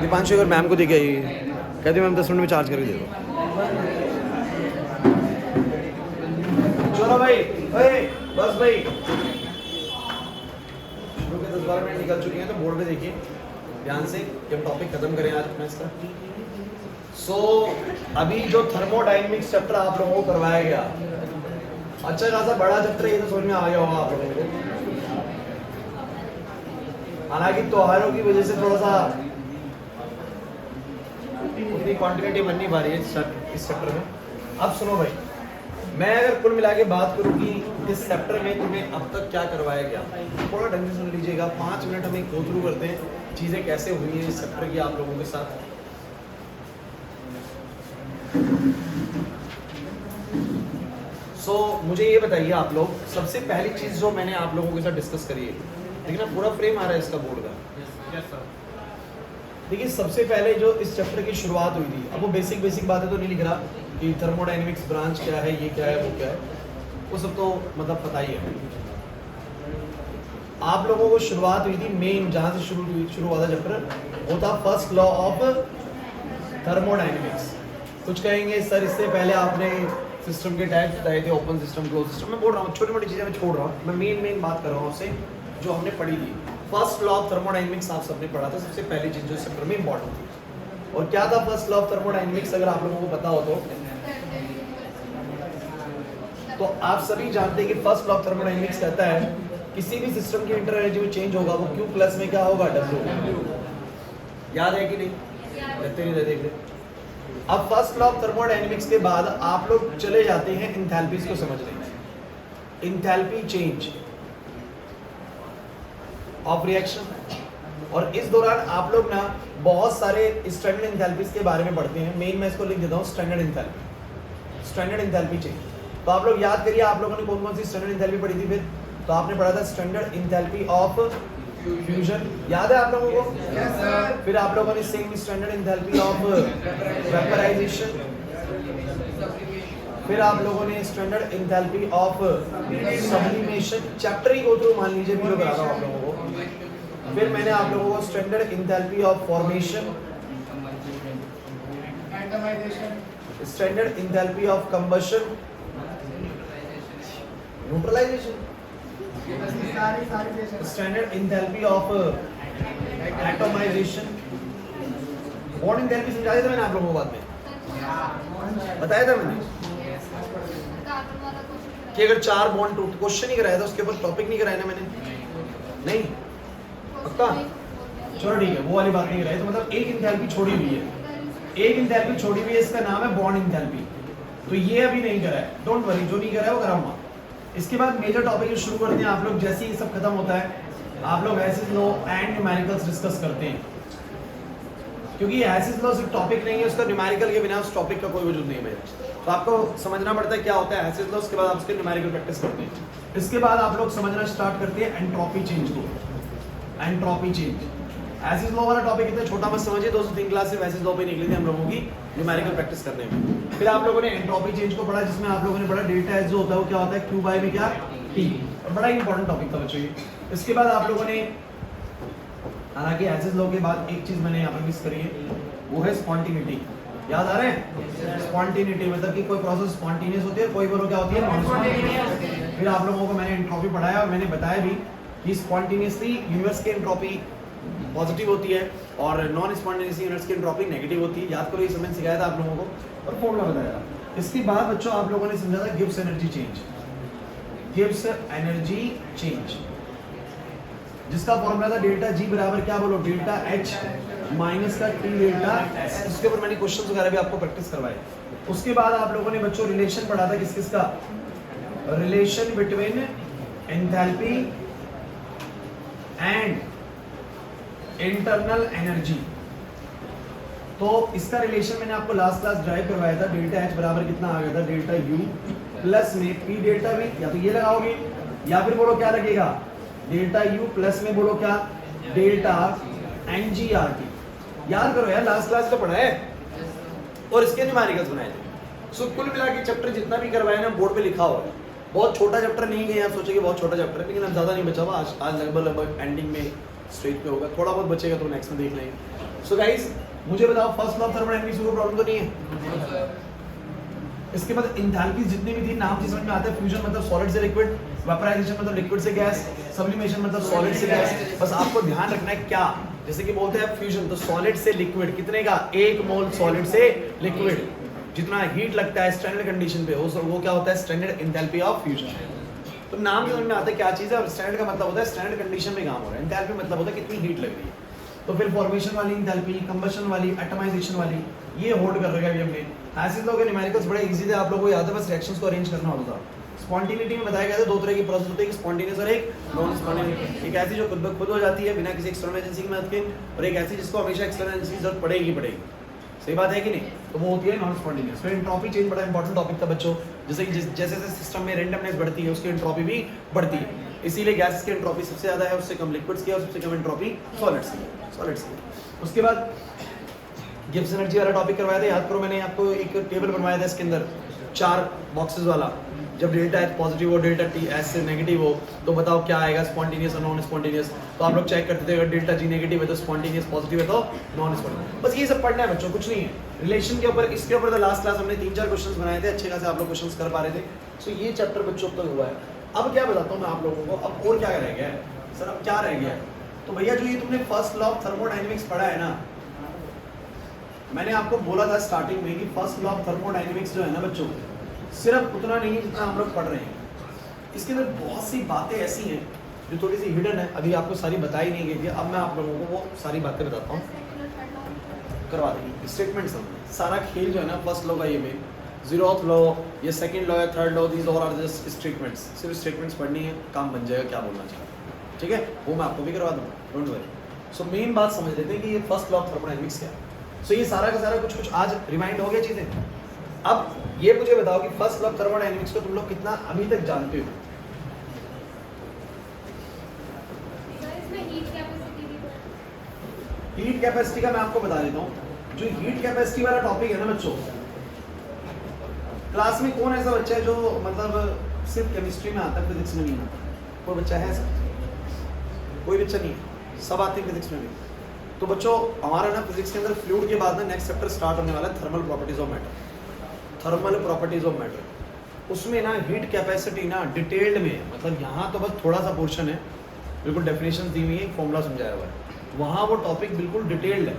दीपांशु अगर मैम को देखे कहते मैम 10 मिनट में चार्ज करके दे दो। चलो भाई, बस भाई, शुरू के 10-12 मिनट निकल चुके हैं, तो बोर्ड पे देखिए ध्यान से कि हम टॉपिक खत्म करें आज अपना इसका। अभी जो थर्मोडायनेमिक्स चैप्टर आप लोगों को करवाया गया, अच्छा खासा बड़ा चैप्टर, ये तो समझ में आ गया होगा आप लोगों को। हालांकि त्योहारों की वजह से थोड़ा सा उतनी कॉन्टिन्यूटी बन नहीं पा रही है इस चैप्टर में। अब सुनो भाई, मैं अगर कुल मिला के बात करूं कि इस चैप्टर में तुम्हें अब तक क्या करवाया गया, थोड़ा ढंग से सुन लीजिएगा। 5 मिनट हम एक गो थ्रू करते हैं चीज़ें कैसे हुई हैं इस चैप्टर की आप लोगों के साथ। मुझे ये बताइए आप लोग, सबसे पहली चीज़ जो मैंने आप लोगों के साथ डिस्कस करी है, देखिए ना पूरा फ्रेम आ रहा है इसका बोर्ड का। देखिए सबसे पहले जो इस चैप्टर की शुरुआत हुई थी, अब वो बेसिक बातें तो नहीं लिख रहा कि थर्मोडायनेमिक्स ब्रांच क्या है, ये क्या है, वो क्या है, वो सब तो मतलब पता ही है। आप लोगों को शुरुआत हुई थी मेन, जहाँ से शुरू हुआ था चैप्टर, वो था फर्स्ट लॉ ऑफ थर्मोडायनेमिक्स। कुछ कहेंगे सर इससे पहले आपने सिस्टम के टाइप्स बताए थे, ओपन सिस्टम, क्लोज सिस्टम। मैं बोल रहा हूँ छोटी मोटी चीज़ें मैं छोड़ रहा हूँ, मैं मेन बात कर रहा हूँ उससे जो हमने पढ़ी थी। फर्स्ट लॉ ऑफ थर्मोडायनेमिक्स आप सबने पढ़ा था, सबसे पहली चीज़ जो इस चैप्टर में इंपॉर्टेंट थी। और क्या था फर्स्ट लॉ ऑफ थर्मोडायनेमिक्स, अगर आप लोगों को पता हो तो आप सभी जानते हैं कि फर्स्ट लॉ ऑफ थर्मोडायनेमिक्स कहता है किसी भी सिस्टम की इंटर एनर्जी में चेंज होगा वो Q प्लस में क्या होगा, W। याद है कि नहीं? कहते नहीं देख ले। अब फर्स्ट लॉ ऑफ थर्मोडायनेमिक्स के बाद आप लोग चले जाते हैं इंथैल्पीज को समझने। इंथैल्पी चेंज ऑफ रिएक्शन, और इस दौरान आप लोग ना बहुत सारे स्टैंडर्ड इंथैल्पीज के बारे में पढ़ते हैं। मेन मैं इसको लिख देता हूँ स्टैंडर्ड इंथैल्पी चेंज। तो आप लोग याद करिए आप लोगों ने कौन कौन सी स्टैंडर्ड इंथैल्पी पढ़ी थी। फिर तो आपने पढ़ा था स्टैंडर्ड इंथैल्पी ऑफ फ्यूजन, याद है आप लोगों को? yes, फिर आप लोगों ने same standard enthalpy of vaporisation, फिर आप लोगों ने standard enthalpy of sublimation, chapter ही गो थ्रू मान लीजिए वीडियो करा रहा हूं आप लोगों को। फिर मैंने आप लोगों को standard enthalpy of formation, standard enthalpy of combustion, neutralization, standard enthalpy of atomization, bond enthalpy समझाया था मैंने आप लोगों को बाद में, बताया था मैंने कि अगर 4 बॉन्ड टूट, क्वेश्चन ही कराया था उसके ऊपर, टॉपिक नहीं कराया ना मैंने, नहीं पक्का? चलो ठीक है, वो वाली बात नहीं कराई। तो मतलब एक इंथैल्पी छोड़ी हुई है, इसका नाम है बॉन्ड इंथैल्पी। तो ये अभी नहीं करा है, डोंट वरी, जो नहीं करा है वो कराऊंगा। इसके बाद मेजर टॉपिक शुरू करते हैं। आप लोग जैसे ही सब खत्म होता है आप लोग हैसेस लॉ एंड न्यूमेरिकल्स डिस्कस करते हैं, क्योंकि हैसेस लॉ सिर्फ टॉपिक नहीं है, उसका न्यूमेरिकल के बिना उस टॉपिक का कोई वजूद नहीं है। तो आपको समझना पड़ता है क्या होता है हैसेस लॉ, उसके बाद आप उसके न्यूमेरिकल प्रैक्टिस करते हैं। इसके बाद आप लोग समझना स्टार्ट करते हैं एंट्रोपी चेंज को। एंट्रोपी चेंज हैसेस लॉ वाला टॉपिक इतना छोटा मत समझिए, 2-3 क्लास से हैसेस लॉ पे निकली थी हम लोगों की न्यूमेरिकल प्रैक्टिस करने में। फिर आप लोगों ने एंट्रोपी चेंज को पढ़ा, जिसमें आप लोगों ने पढ़ा डेल्टा एच जो होता है वो क्या होता है, Q बाय में क्या, T। बड़ा इंपॉर्टेंट टॉपिक था बच्चों ये। इसके बाद आप लोगों ने, हालांकि हैसेस लॉ के बाद एक चीज मैंने यहाँ पर मिस करी है, वो है स्पॉन्टेनिटी। याद आ रहे हैं? स्पॉन्टेनिटी मतलब कि कोई प्रोसेस स्पॉन्टेनियस होती है, कोई बोलो क्या होती है, नॉन स्पॉन्टेनियस। फिर आप लोगों को मैंने एंट्रोपी पढ़ाया और मैंने बताया भी कि स्पॉन्टेनियसली यूनिवर्स की एंट्रोपी पॉजिटिव होती है और नॉन स्पॉन्टेनियसली यूनिट्स की एंट्रोपी नेगेटिव होती है। याद करो, ये समय सिखाया था आप लोगों को और फॉर्मूला बताया था। इसके बाद बच्चों आप लोगों ने समझा था गिब्स एनर्जी चेंज, जिसका फॉर्मूला था डेल्टा जी बराबर क्या, बोलो, डेल्टा एच माइनस का टी डेल्टा एस। उसके ऊपर मैंने क्वेश्चंस वगैरह भी आपको प्रैक्टिस करवाए। उसके बाद आप लोगों ने बच्चों रिलेशन पढ़ा था, किस का, relation between enthalpy and internal energy. तो इसका रिलेशन मैंने आपको लास्ट क्लास ड्राइव करवाया था। डेल्टा एच बराबर कितना आ गया था, डेल्टा यू प्लस में पी डेल्टा वी, या तो ये लगाओगे या फिर बोलो क्या लगेगा, डेल्टा यू प्लस में बोलो क्या, delta N G R T. याद करो यार, लास्ट क्लास तो पढ़ा है और इसके न्यूमेरिकल्स बनाए थे। सो कुल मिला के चैप्टर जितना भी करवाया ना बोर्ड पे लिखा हुआ है, बहुत छोटा चैप्टर नहीं है, आप सोचेंगे बहुत छोटा चैप्टर है, लेकिन अब ज़्यादा नहीं बचा हुआ, आज लगभग एंडिंग में स्ट्रेट पे होगा, थोड़ा बहुत बचेगा तो नेक्स्ट में देख लेंगे। सो गाइस मुझे बताओ फर्स्ट लॉ थर्मोडायनामिक्स में कोई प्रॉब्लम तो नहीं है? इसके बाद एंथैल्पी जितने भी थी नाम से समझ में आता है, फ्यूजन मतलब सॉलिड से लिक्विड, वेपराइजेशन मतलब लिक्विड से गैस, सब्लिमेशन मतलब सॉलिड से गैस। बस आपको ध्यान रखना है क्या, जैसे कि बोलते हैं फ्यूजन तो सॉलिड से लिक्विड, कितने का 1 मोल सॉलिड से लिक्विड, जितना हीट लगता है स्टैंडर्ड कंडीशन पे वो क्या होता है स्टैंडर्ड एंथैल्पी ऑफ फ्यूजन। तो नाम समझ में आता है क्या चीज़ है, और स्टैंडर्ड का मतलब होता है स्टैंडर्ड कंडीशन में काम हो रहा है, एंथैल्पी मतलब होता है कितनी हीट लग रही है। तो फिर फॉर्मेशन वाली एंथैल्पी, कंबशन वाली, एटमाइजेशन वाली, ये होल्ड कर रखा है हमने। ऐसे लोगों के न्यूमेरिकल्स बड़े इजी थे, आप लोगों को याद है, बस रिएक्शंस को अरेंज करना होता था। स्पॉन्टेनिटी में बताया गया था 2 तरह की प्रोसेस होती है, एक स्पॉन्टेनियस और एक नॉन स्पॉन्टेनियस। एक ऐसी जो खुद ब खुद हो जाती है बिना किसी एक्सटर्नल एजेंसी की मदद के, और एक ऐसी जिसको हमेशा एक्सटर्नल एजेंसी की जरूरत पड़ेगी पड़ेगी। सही बात है कि नहीं? तो वो होती है नॉन स्पॉन्टेनियस। फिर एंट्रोपी चेंज बड़ा इंपॉर्टेंट टॉपिक था बच्चों, जैसे कि जैसे जैसे सिस्टम में रैंडमनेस बढ़ती है उसकी एंट्रोपी भी बढ़ती है, इसीलिए गैसेस की एंट्रोपी सबसे ज़्यादा है, उससे कम लिक्विड्स की, और सबसे कम एंट्रोपी सॉलिड्स की। उसके बाद गिब्स एनर्जी वाला टॉपिक करवाया था, याद करो, मैंने आपको एक टेबल बनवाया था इसके अंदर 4 बॉक्सेस वाला, जब डेल्टा एच पॉजिटिव हो, डेल्टा टी एच से नेगेटिव हो, तो बताओ क्या आएगा, स्पॉन्टेनियस और नॉन स्पॉन्टेनियस। तो आप लोग चेक करते थे, अगर डेल्टा जी नेगेटिव है तो स्पॉन्टेनियस, पॉजिटिव है तो नॉन स्पॉन्टेनियस। बस ये सब पढ़ना है बच्चों, कुछ नहीं है। रिलेशन के ऊपर, इसके ऊपर तो लास्ट क्लास हमने 3-4 क्वेश्चंस बनाए थे, अच्छे खासे आप लोग क्वेश्चंस कर पा रहे थे। सो ये चैप्टर बच्चों तक हुआ है। अब क्या बताता हूँ मैं आप लोगों को, अब और क्या रह गया है सर, अब क्या रह गया है? तो भैया जो ये तुमने फर्स्ट लॉ ऑफ थर्मोडायनेमिक्स पढ़ा है ना, मैंने आपको बोला था स्टार्टिंग में कि फर्स्ट लॉ ऑफ थर्मोडायनेमिक्स जो है ना बच्चों, सिर्फ उतना नहीं है जितना हम लोग पढ़ रहे हैं। इसके अंदर बहुत सी बातें ऐसी हैं जो थोड़ी सी हिडन है, अभी आपको सारी बताई नहीं गई थी, अब मैं आप लोगों को वो सारी बातें बताता हूँ, करवा देंगे। स्टेटमेंट समझ, सारा खेल जो है ना फर्स्ट लॉ का ये में, 0th लॉ, ये 2nd लॉ है, 3rd law, these all are just statements. सिर्फ स्टेटमेंट्स पढ़नी है, काम बन जाएगा क्या बोलना चाहिए, ठीक है? वो मैं आपको भी करवा दूँगा, डोंट वरी। सो मेन बात समझ लेते हैं कि ये फर्स्ट लॉ ऑफ थर्मोडायनेमिक्स क्या है। सो ये सारा का सारा कुछ आज रिमाइंड हो गया चीज़ें। अब ये मुझे बताओ कि फर्स्ट लॉ ऑफ थर्मोडायनेमिक्स को तुम लोग कितना अभी तक जानते हो? हीट कैपेसिटी का मैं आपको बता देता हूँ। जो हीट कैपेसिटी वाला टॉपिक है ना बच्चों, क्लास में कौन ऐसा बच्चा है जो मतलब सिर्फ केमिस्ट्री में आता है, फिजिक्स में नहीं आता? कोई बच्चा है ऐसा? कोई बच्चा नहीं है, सब आते हैं फिजिक्स में भी। तो बच्चों हमारा ना फिजिक्स के अंदर फ्लूइड के बाद ना नेक्स्ट चैप्टर स्टार्ट होने वाला है, thermal properties of matter. Thermal properties of matter, उसमें ना हीट कैपेसिटी ना डिटेल्ड में, मतलब यहाँ तो बस थोड़ा सा पोर्शन है, बिल्कुल डेफिनेशन दी हुई है, फॉर्मूला समझाया हुआ है, वहाँ वो टॉपिक बिल्कुल डिटेल्ड है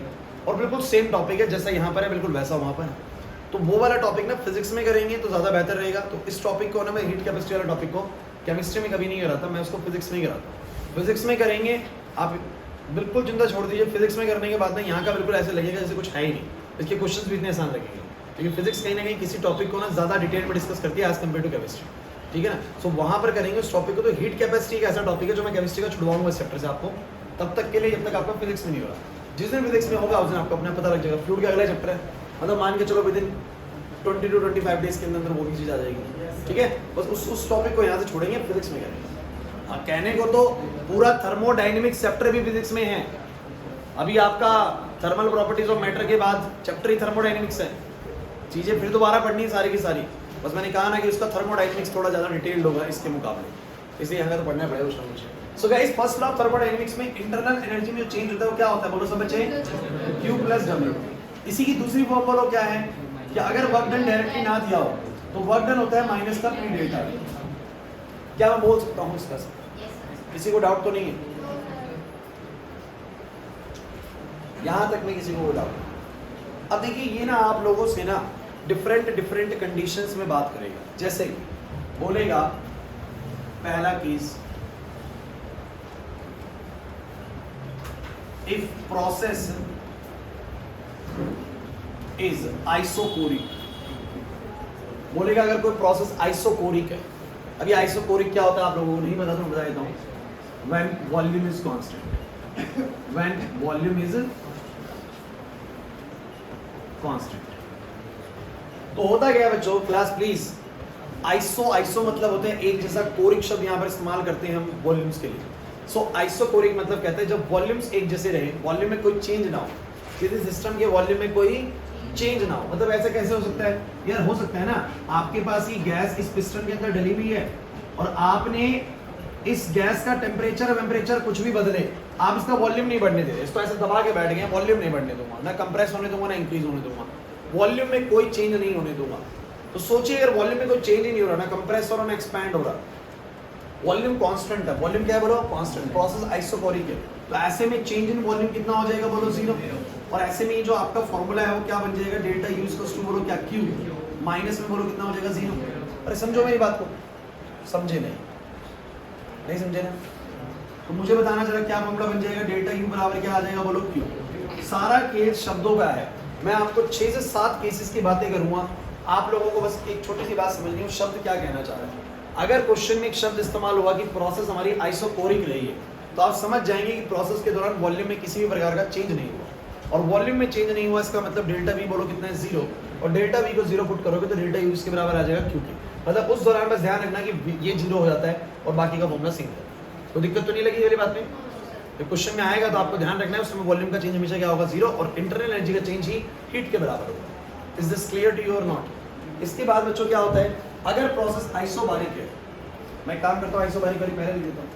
और बिल्कुल सेम टॉपिक है, जैसा यहाँ पर है बिल्कुल वैसा वहाँ पर है। तो वो वाला टॉपिक ना फिजिक्स में करेंगे तो ज़्यादा बेहतर रहेगा। तो इस टॉपिक को ना मैं हीट कैपेसिटी वाला टॉपिक को केमिस्ट्री में कभी नहीं कराता, मैं उसको फिजिक्स में ही कराता हूँ। फिजिक्स में करेंगे, आप बिल्कुल चिंता छोड़ दीजिए, फिजिक्स में करने के बाद ना यहाँ का बिल्कुल ऐसे लगेगा जैसे कुछ है ही नहीं, इसके क्वेश्चन भी इतने आसान लगेंगे, क्योंकि फिजिक्स कहीं ना कहीं किसी टॉपिक को ना ज़्यादा डिटेल में डिस्कस करती है एज कम्पेयर टू केमिस्ट्री, ठीक है ना? सो वहाँ पर करेंगे उस टॉपिक को। तो हीट कैपेसिटी एक ऐसा टॉपिक है जो मैं केमिस्ट्री का छुड़वाऊंगा इस चैप्टर से आपको, तब तक के लिए जब तक आपका फिजिक्स में नहीं होगा। जिस दिन फिजिक्स में होगा उस दिन आपको अपना पता लग जाएगा। फ्लूइड का अगला चैप्टर है, मतलब मान के चलो विद इन 20 to 25 डेज के अंदर वो भी चीज़ आ जाएगी, ठीक है? बस उस टॉपिक को यहाँ से छोड़ेंगे, फिजिक्स में करेंगे। हाँ, कहने को तो पूरा थर्मोडायनेमिक्स चैप्टर भी फिजिक्स में है। अभी आपका थर्मल प्रॉपर्टीज ऑफ मैटर के बाद चैप्टर ही थर्मोडायनेमिक्स है। चीज़ें फिर दोबारा पढ़नी है सारी की सारी, बस मैंने कहा ना कि उसका थर्मोडायनेमिक्स थोड़ा ज़्यादा डिटेल्ड होगा इसके मुकाबले, इसलिए यहाँ तो पढ़ना पड़ेगा उसका मुझे। So guys first law of thermodynamics में इंटरनल एनर्जी में जो चेंज होता है वो क्या होता है, बोलो सब बच्चे? Q + W। इसी की दूसरी फॉर्म बोलो क्या है कि अगर वर्क डन डायरेक्टली ना दिया हो तो वर्क डन होता है माइनस का P डेल्टा। क्या मैं बोल सकता हूँ इसका? किसी को डाउट तो नहीं है? यहाँ तक में किसी को डाउट? अब देखिए ये ना आप लोगों से ना डिफरेंट कंडीशंस में बात करेगा। जैसे बोलेगा पहला case, if process is isochoric, बोलेगा अगर कोई प्रोसेस आइसोकोरिक है। अभी आइसोकोरिक क्या होता है आप लोगों को नहीं पता तो मैं बता देता हूं। When volume is constant, when volume is constant. तो होता क्या है बच्चों, क्लास प्लीज, आइसो मतलब होता है एक जैसा, कोरिक शब्द यहाँ पर इस्तेमाल करते हैं हम वॉल्यूम्स के लिए। सो आइसोकोरिक मतलब कहते हैं जब वॉल्यूम्स एक जैसे रहे, वॉल्यूम में कोई चेंज ना हो, किसी सिस्टम के वॉल्यूम में कोई चेंज ना हो। मतलब ऐसा कैसे हो सकता है यार? हो सकता है ना, आपके पास ये गैस इस पिस्टन के अंदर डली हुई है और आपने इस गैस का टेम्परेचर कुछ भी बदले, आप इसका वॉल्यूम नहीं बढ़ने दे रहे, इसको ऐसे दबा के बैठ गए, वॉल्यूम नहीं बढ़ने दूंगा, ना कंप्रेस होने दूंगा ना इंक्रीज होने दूंगा, वॉल्यूम में कोई चेंज नहीं होने दूंगा। तो सोचिए अगर वॉल्यूम में कोई चेंज ही नहीं हो रहा, ना कंप्रेस हो रहा ना एक्सपैंड हो रहा, वॉल्यूम कांस्टेंट है, वॉल्यूम क्या है बोलो कांस्टेंट, प्रोसेस आइसोकोरिक है, तो ऐसे में चेंज इन वॉल्यूम कितना हो जाएगा बोलो 0, और ऐसे में जो आपका फॉर्मूला है वो क्या बन जाएगा, डेल्टा यू इक्वल्स टू बोलो क्या क्यू, माइनस में बोलो कितना हो जाएगा 0। अरे समझो मेरी बात को, समझे नहीं समझे ना, तो मुझे बताना जरा क्या फॉर्मूला बन जाएगा, डेल्टा यू बराबर क्या आ जाएगा बोलो क्यू। सारा केस शब्दों का है, मैं आपको 6 से 7 केसेस की बातें करूंगा, आप लोगों को बस एक छोटी सी बात समझनी है, शब्द क्या कहना चाह रहा है। अगर क्वेश्चन में एक शब्द इस्तेमाल हुआ कि प्रोसेस हमारी आइसोकोरिक रही है, तो आप समझ जाएंगे कि प्रोसेस के दौरान वॉल्यूम में किसी भी प्रकार का चेंज नहीं हुआ, और वॉल्यूम में चेंज नहीं हुआ इसका मतलब डेल्टा वी बोलो कितना है 0, और डेल्टा वी को 0 पुट करोगे तो डेल्टा यू इसके बराबर आ जाएगा क्यू के, मतलब उस दौरान बस ध्यान रखना कि ये 0 हो जाता है और बाकी का फॉर्मूला सेम है। तो दिक्कत तो नहीं लगी वाली बात में, तो क्वेश्चन में आएगा तो आपको ध्यान रखना है उसमें वॉल्यूम का चेंज हमेशा क्या होगा 0, और इंटरनल एनर्जी का चेंज ही हीट के बराबर होगा। Is this clear to you or not. इसके बाद बच्चों क्या होता है, अगर प्रोसेस आइसोबारिक है, मैं काम करता हूँ आइसोबारिक वाली पहले लिख देता हूँ।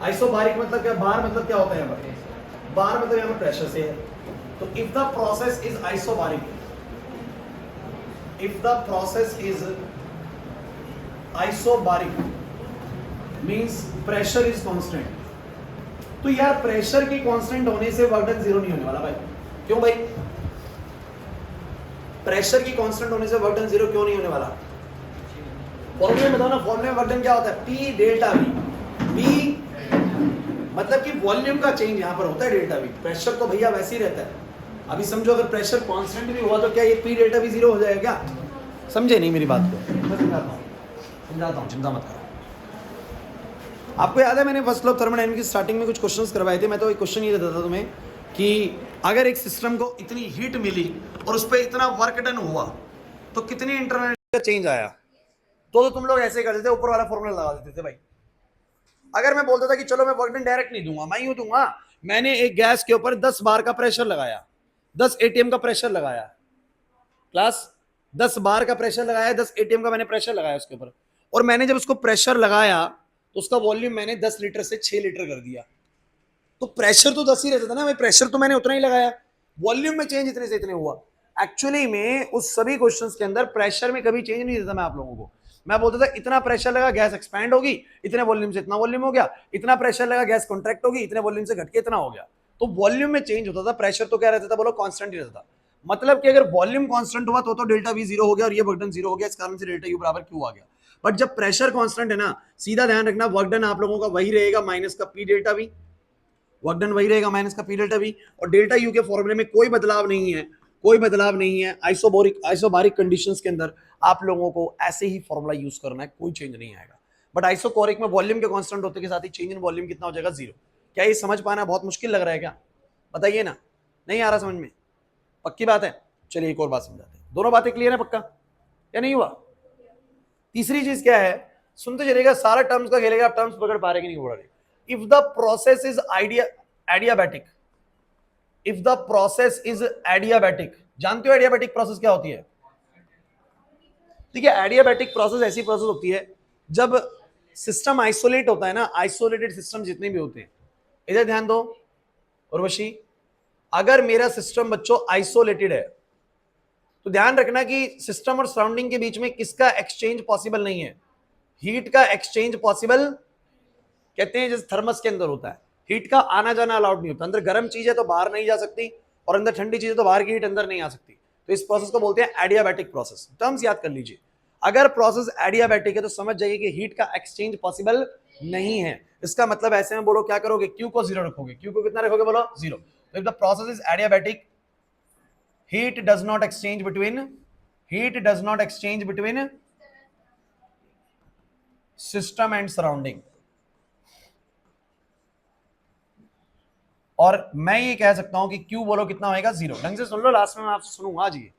आइसोबारिक मतलब क्या, बार मतलब क्या होता है यहाँ पर, बार मतलब यहाँ पर प्रेशर से है, तो if the process is isobaric, if the process is isobaric means pressure is constant, तो यार प्रेशर की कांस्टेंट होने से वर्क डन 0 नहीं होने वाला भाई। क्यों भाई, प्रेशर की कांस्टेंट होने से वर्क डन 0 क्यों नहीं होने वाला, फॉर्मूले में बताओ ना, फॉर्मूले में वर्क डन क्या होता है, P डेल्टा V, P मतलब कि वॉल्यूम का चेंज यहाँ पर होता है डेल्टा V, प्रेशर तो भैया वैसे ही रहता है। अभी समझो अगर प्रेशर कांस्टेंट भी हुआ तो क्या ये P डेल्टा V 0 हो जाएगा क्या, समझे नहीं मेरी बात को, मैं समझाता हूँ चिंता मत करो। आपको याद है मैंने फर्स्ट लॉ थर्मोडायनामिक्स की स्टार्टिंग में कुछ क्वेश्चंस करवाए थे, मैं तो एक क्वेश्चन ये देता था तुम्हें कि अगर एक सिस्टम को इतनी हीट मिली और उस पर इतना वर्क डन हुआ तो कितनी इंटरनल का चेंज आया, तो तुम लोग ऐसे करते थे, ऊपर वाला फॉर्मूला लगा देते थे भाई। अगर मैं बोलता था कि चलो मैं वर्क डन डायरेक्ट नहीं दूंगा, मैं यूं दूंगा, मैंने एक गैस के ऊपर 10 बार का प्रेशर लगाया, 10 एटीएम का प्रेशर लगाया, क्लास 10 बार का प्रेशर लगाया, 10 एटीएम का मैंने प्रेशर लगाया उसके ऊपर, और मैंने जब उसको प्रेशर लगाया तो उसका वॉल्यूम मैंने 10 लीटर से 6 लीटर कर दिया, तो प्रेशर तो 10 ही रहता था ना भाई, प्रेशर तो मैंने उतना ही लगाया, वॉल्यूम में चेंज इतने से इतने हुआ। एक्चुअली में उस सभी क्वेश्चंस के अंदर प्रेशर में कभी चेंज नहीं देता मैं आप लोगों को, मैं बोलता था इतना प्रेशर लगा गैस एक्सपैंड होगी, इतने वॉल्यूम से इतना वॉल्यूम हो गया, इतना प्रेशर लगा गैस कॉन्ट्रैक्ट होगी, इतने वॉल्यूम से घट के इतना हो गया, तो वॉल्यूम में चेंज होता था, प्रेशर तो क्या रहता था बोलो कांस्टेंट ही रहता था। मतलब कि अगर वॉल्यूम कांस्टेंट हुआ तो डेल्टा वी 0 हो गया और ये वर्क डन 0 हो गया, इस कारण से डेल्टा यू बराबर क्यू आ गया। बट जब प्रेशर कांस्टेंट है ना, सीधा ध्यान रखना वर्क डन आप लोगों का वही रहेगा माइनस का P delta we, work done वही रहेगा माइनस का पी डेल्टा वी, और डेल्टा यू के फॉर्मूले में कोई बदलाव नहीं है, कोई बदलाव नहीं है। आइसोबारिक कंडीशंस के अंदर आप लोगों को ऐसे ही फॉर्मूला यूज करना है, कोई चेंज नहीं आएगा। बट आइसोकोरिक में वॉल्यूम के कांस्टेंट होते के साथ ही चेंज इन वॉल्यूम कितना हो जाएगा 0। क्या ये समझ पाना बहुत मुश्किल लग रहा है क्या, बताइए ना, नहीं आ रहा समझ में, पक्की बात है। चलिए एक और बात समझाते हैं, दोनों बातें क्लियर है पक्का या नहीं हुआ। तीसरी चीज क्या है, सुनते चलेगा, सारा टर्म्स का खेलेगा, आप टर्म्स पकड़ पा रहे कि नहीं पकड़ रहे। If the process is adiabatic, if the process is adiabatic, जानते हो एडियाबैटिक प्रोसेस क्या होती है, ठीक है। एडियाबैटिक प्रोसेस ऐसी प्रोसेस होती है जब सिस्टम आइसोलेट होता है ना, आइसोलेटेड सिस्टम जितने भी होते हैं, इधर ध्यान दो उर्वशी, अगर मेरा सिस्टम बच्चों आइसोलेटेड है तो ध्यान रखना कि सिस्टम और सराउंडिंग के बीच में किसका एक्सचेंज पॉसिबल नहीं है, हीट का एक्सचेंज पॉसिबल कहते हैं, जैसे थर्मस के अंदर होता है, हीट का आना जाना अलाउड नहीं होता, अंदर गर्म चीज है तो बाहर नहीं जा सकती, और अंदर ठंडी चीज है तो बाहर की हीट अंदर नहीं आ सकती, तो इस प्रोसेस को बोलते हैं एडियाबैटिक प्रोसेस। टर्म्स याद कर लीजिए, अगर प्रोसेस एडियाबैटिक है तो समझ जाइए कि हीट का एक्सचेंज पॉसिबल नहीं है। इसका मतलब ऐसे में बोलो क्या करोगे, क्यू को 0 रखोगे, क्यू को कितना रखोगे बोलो 0। तो if the process is adiabatic, heat does not exchange between system and surrounding। और मैं ये कह सकता हूं कि Q बोलो कितना होएगा 0। ढंग से सुन लो, लास्ट में मैं आपसे सुनूंगा आज ये,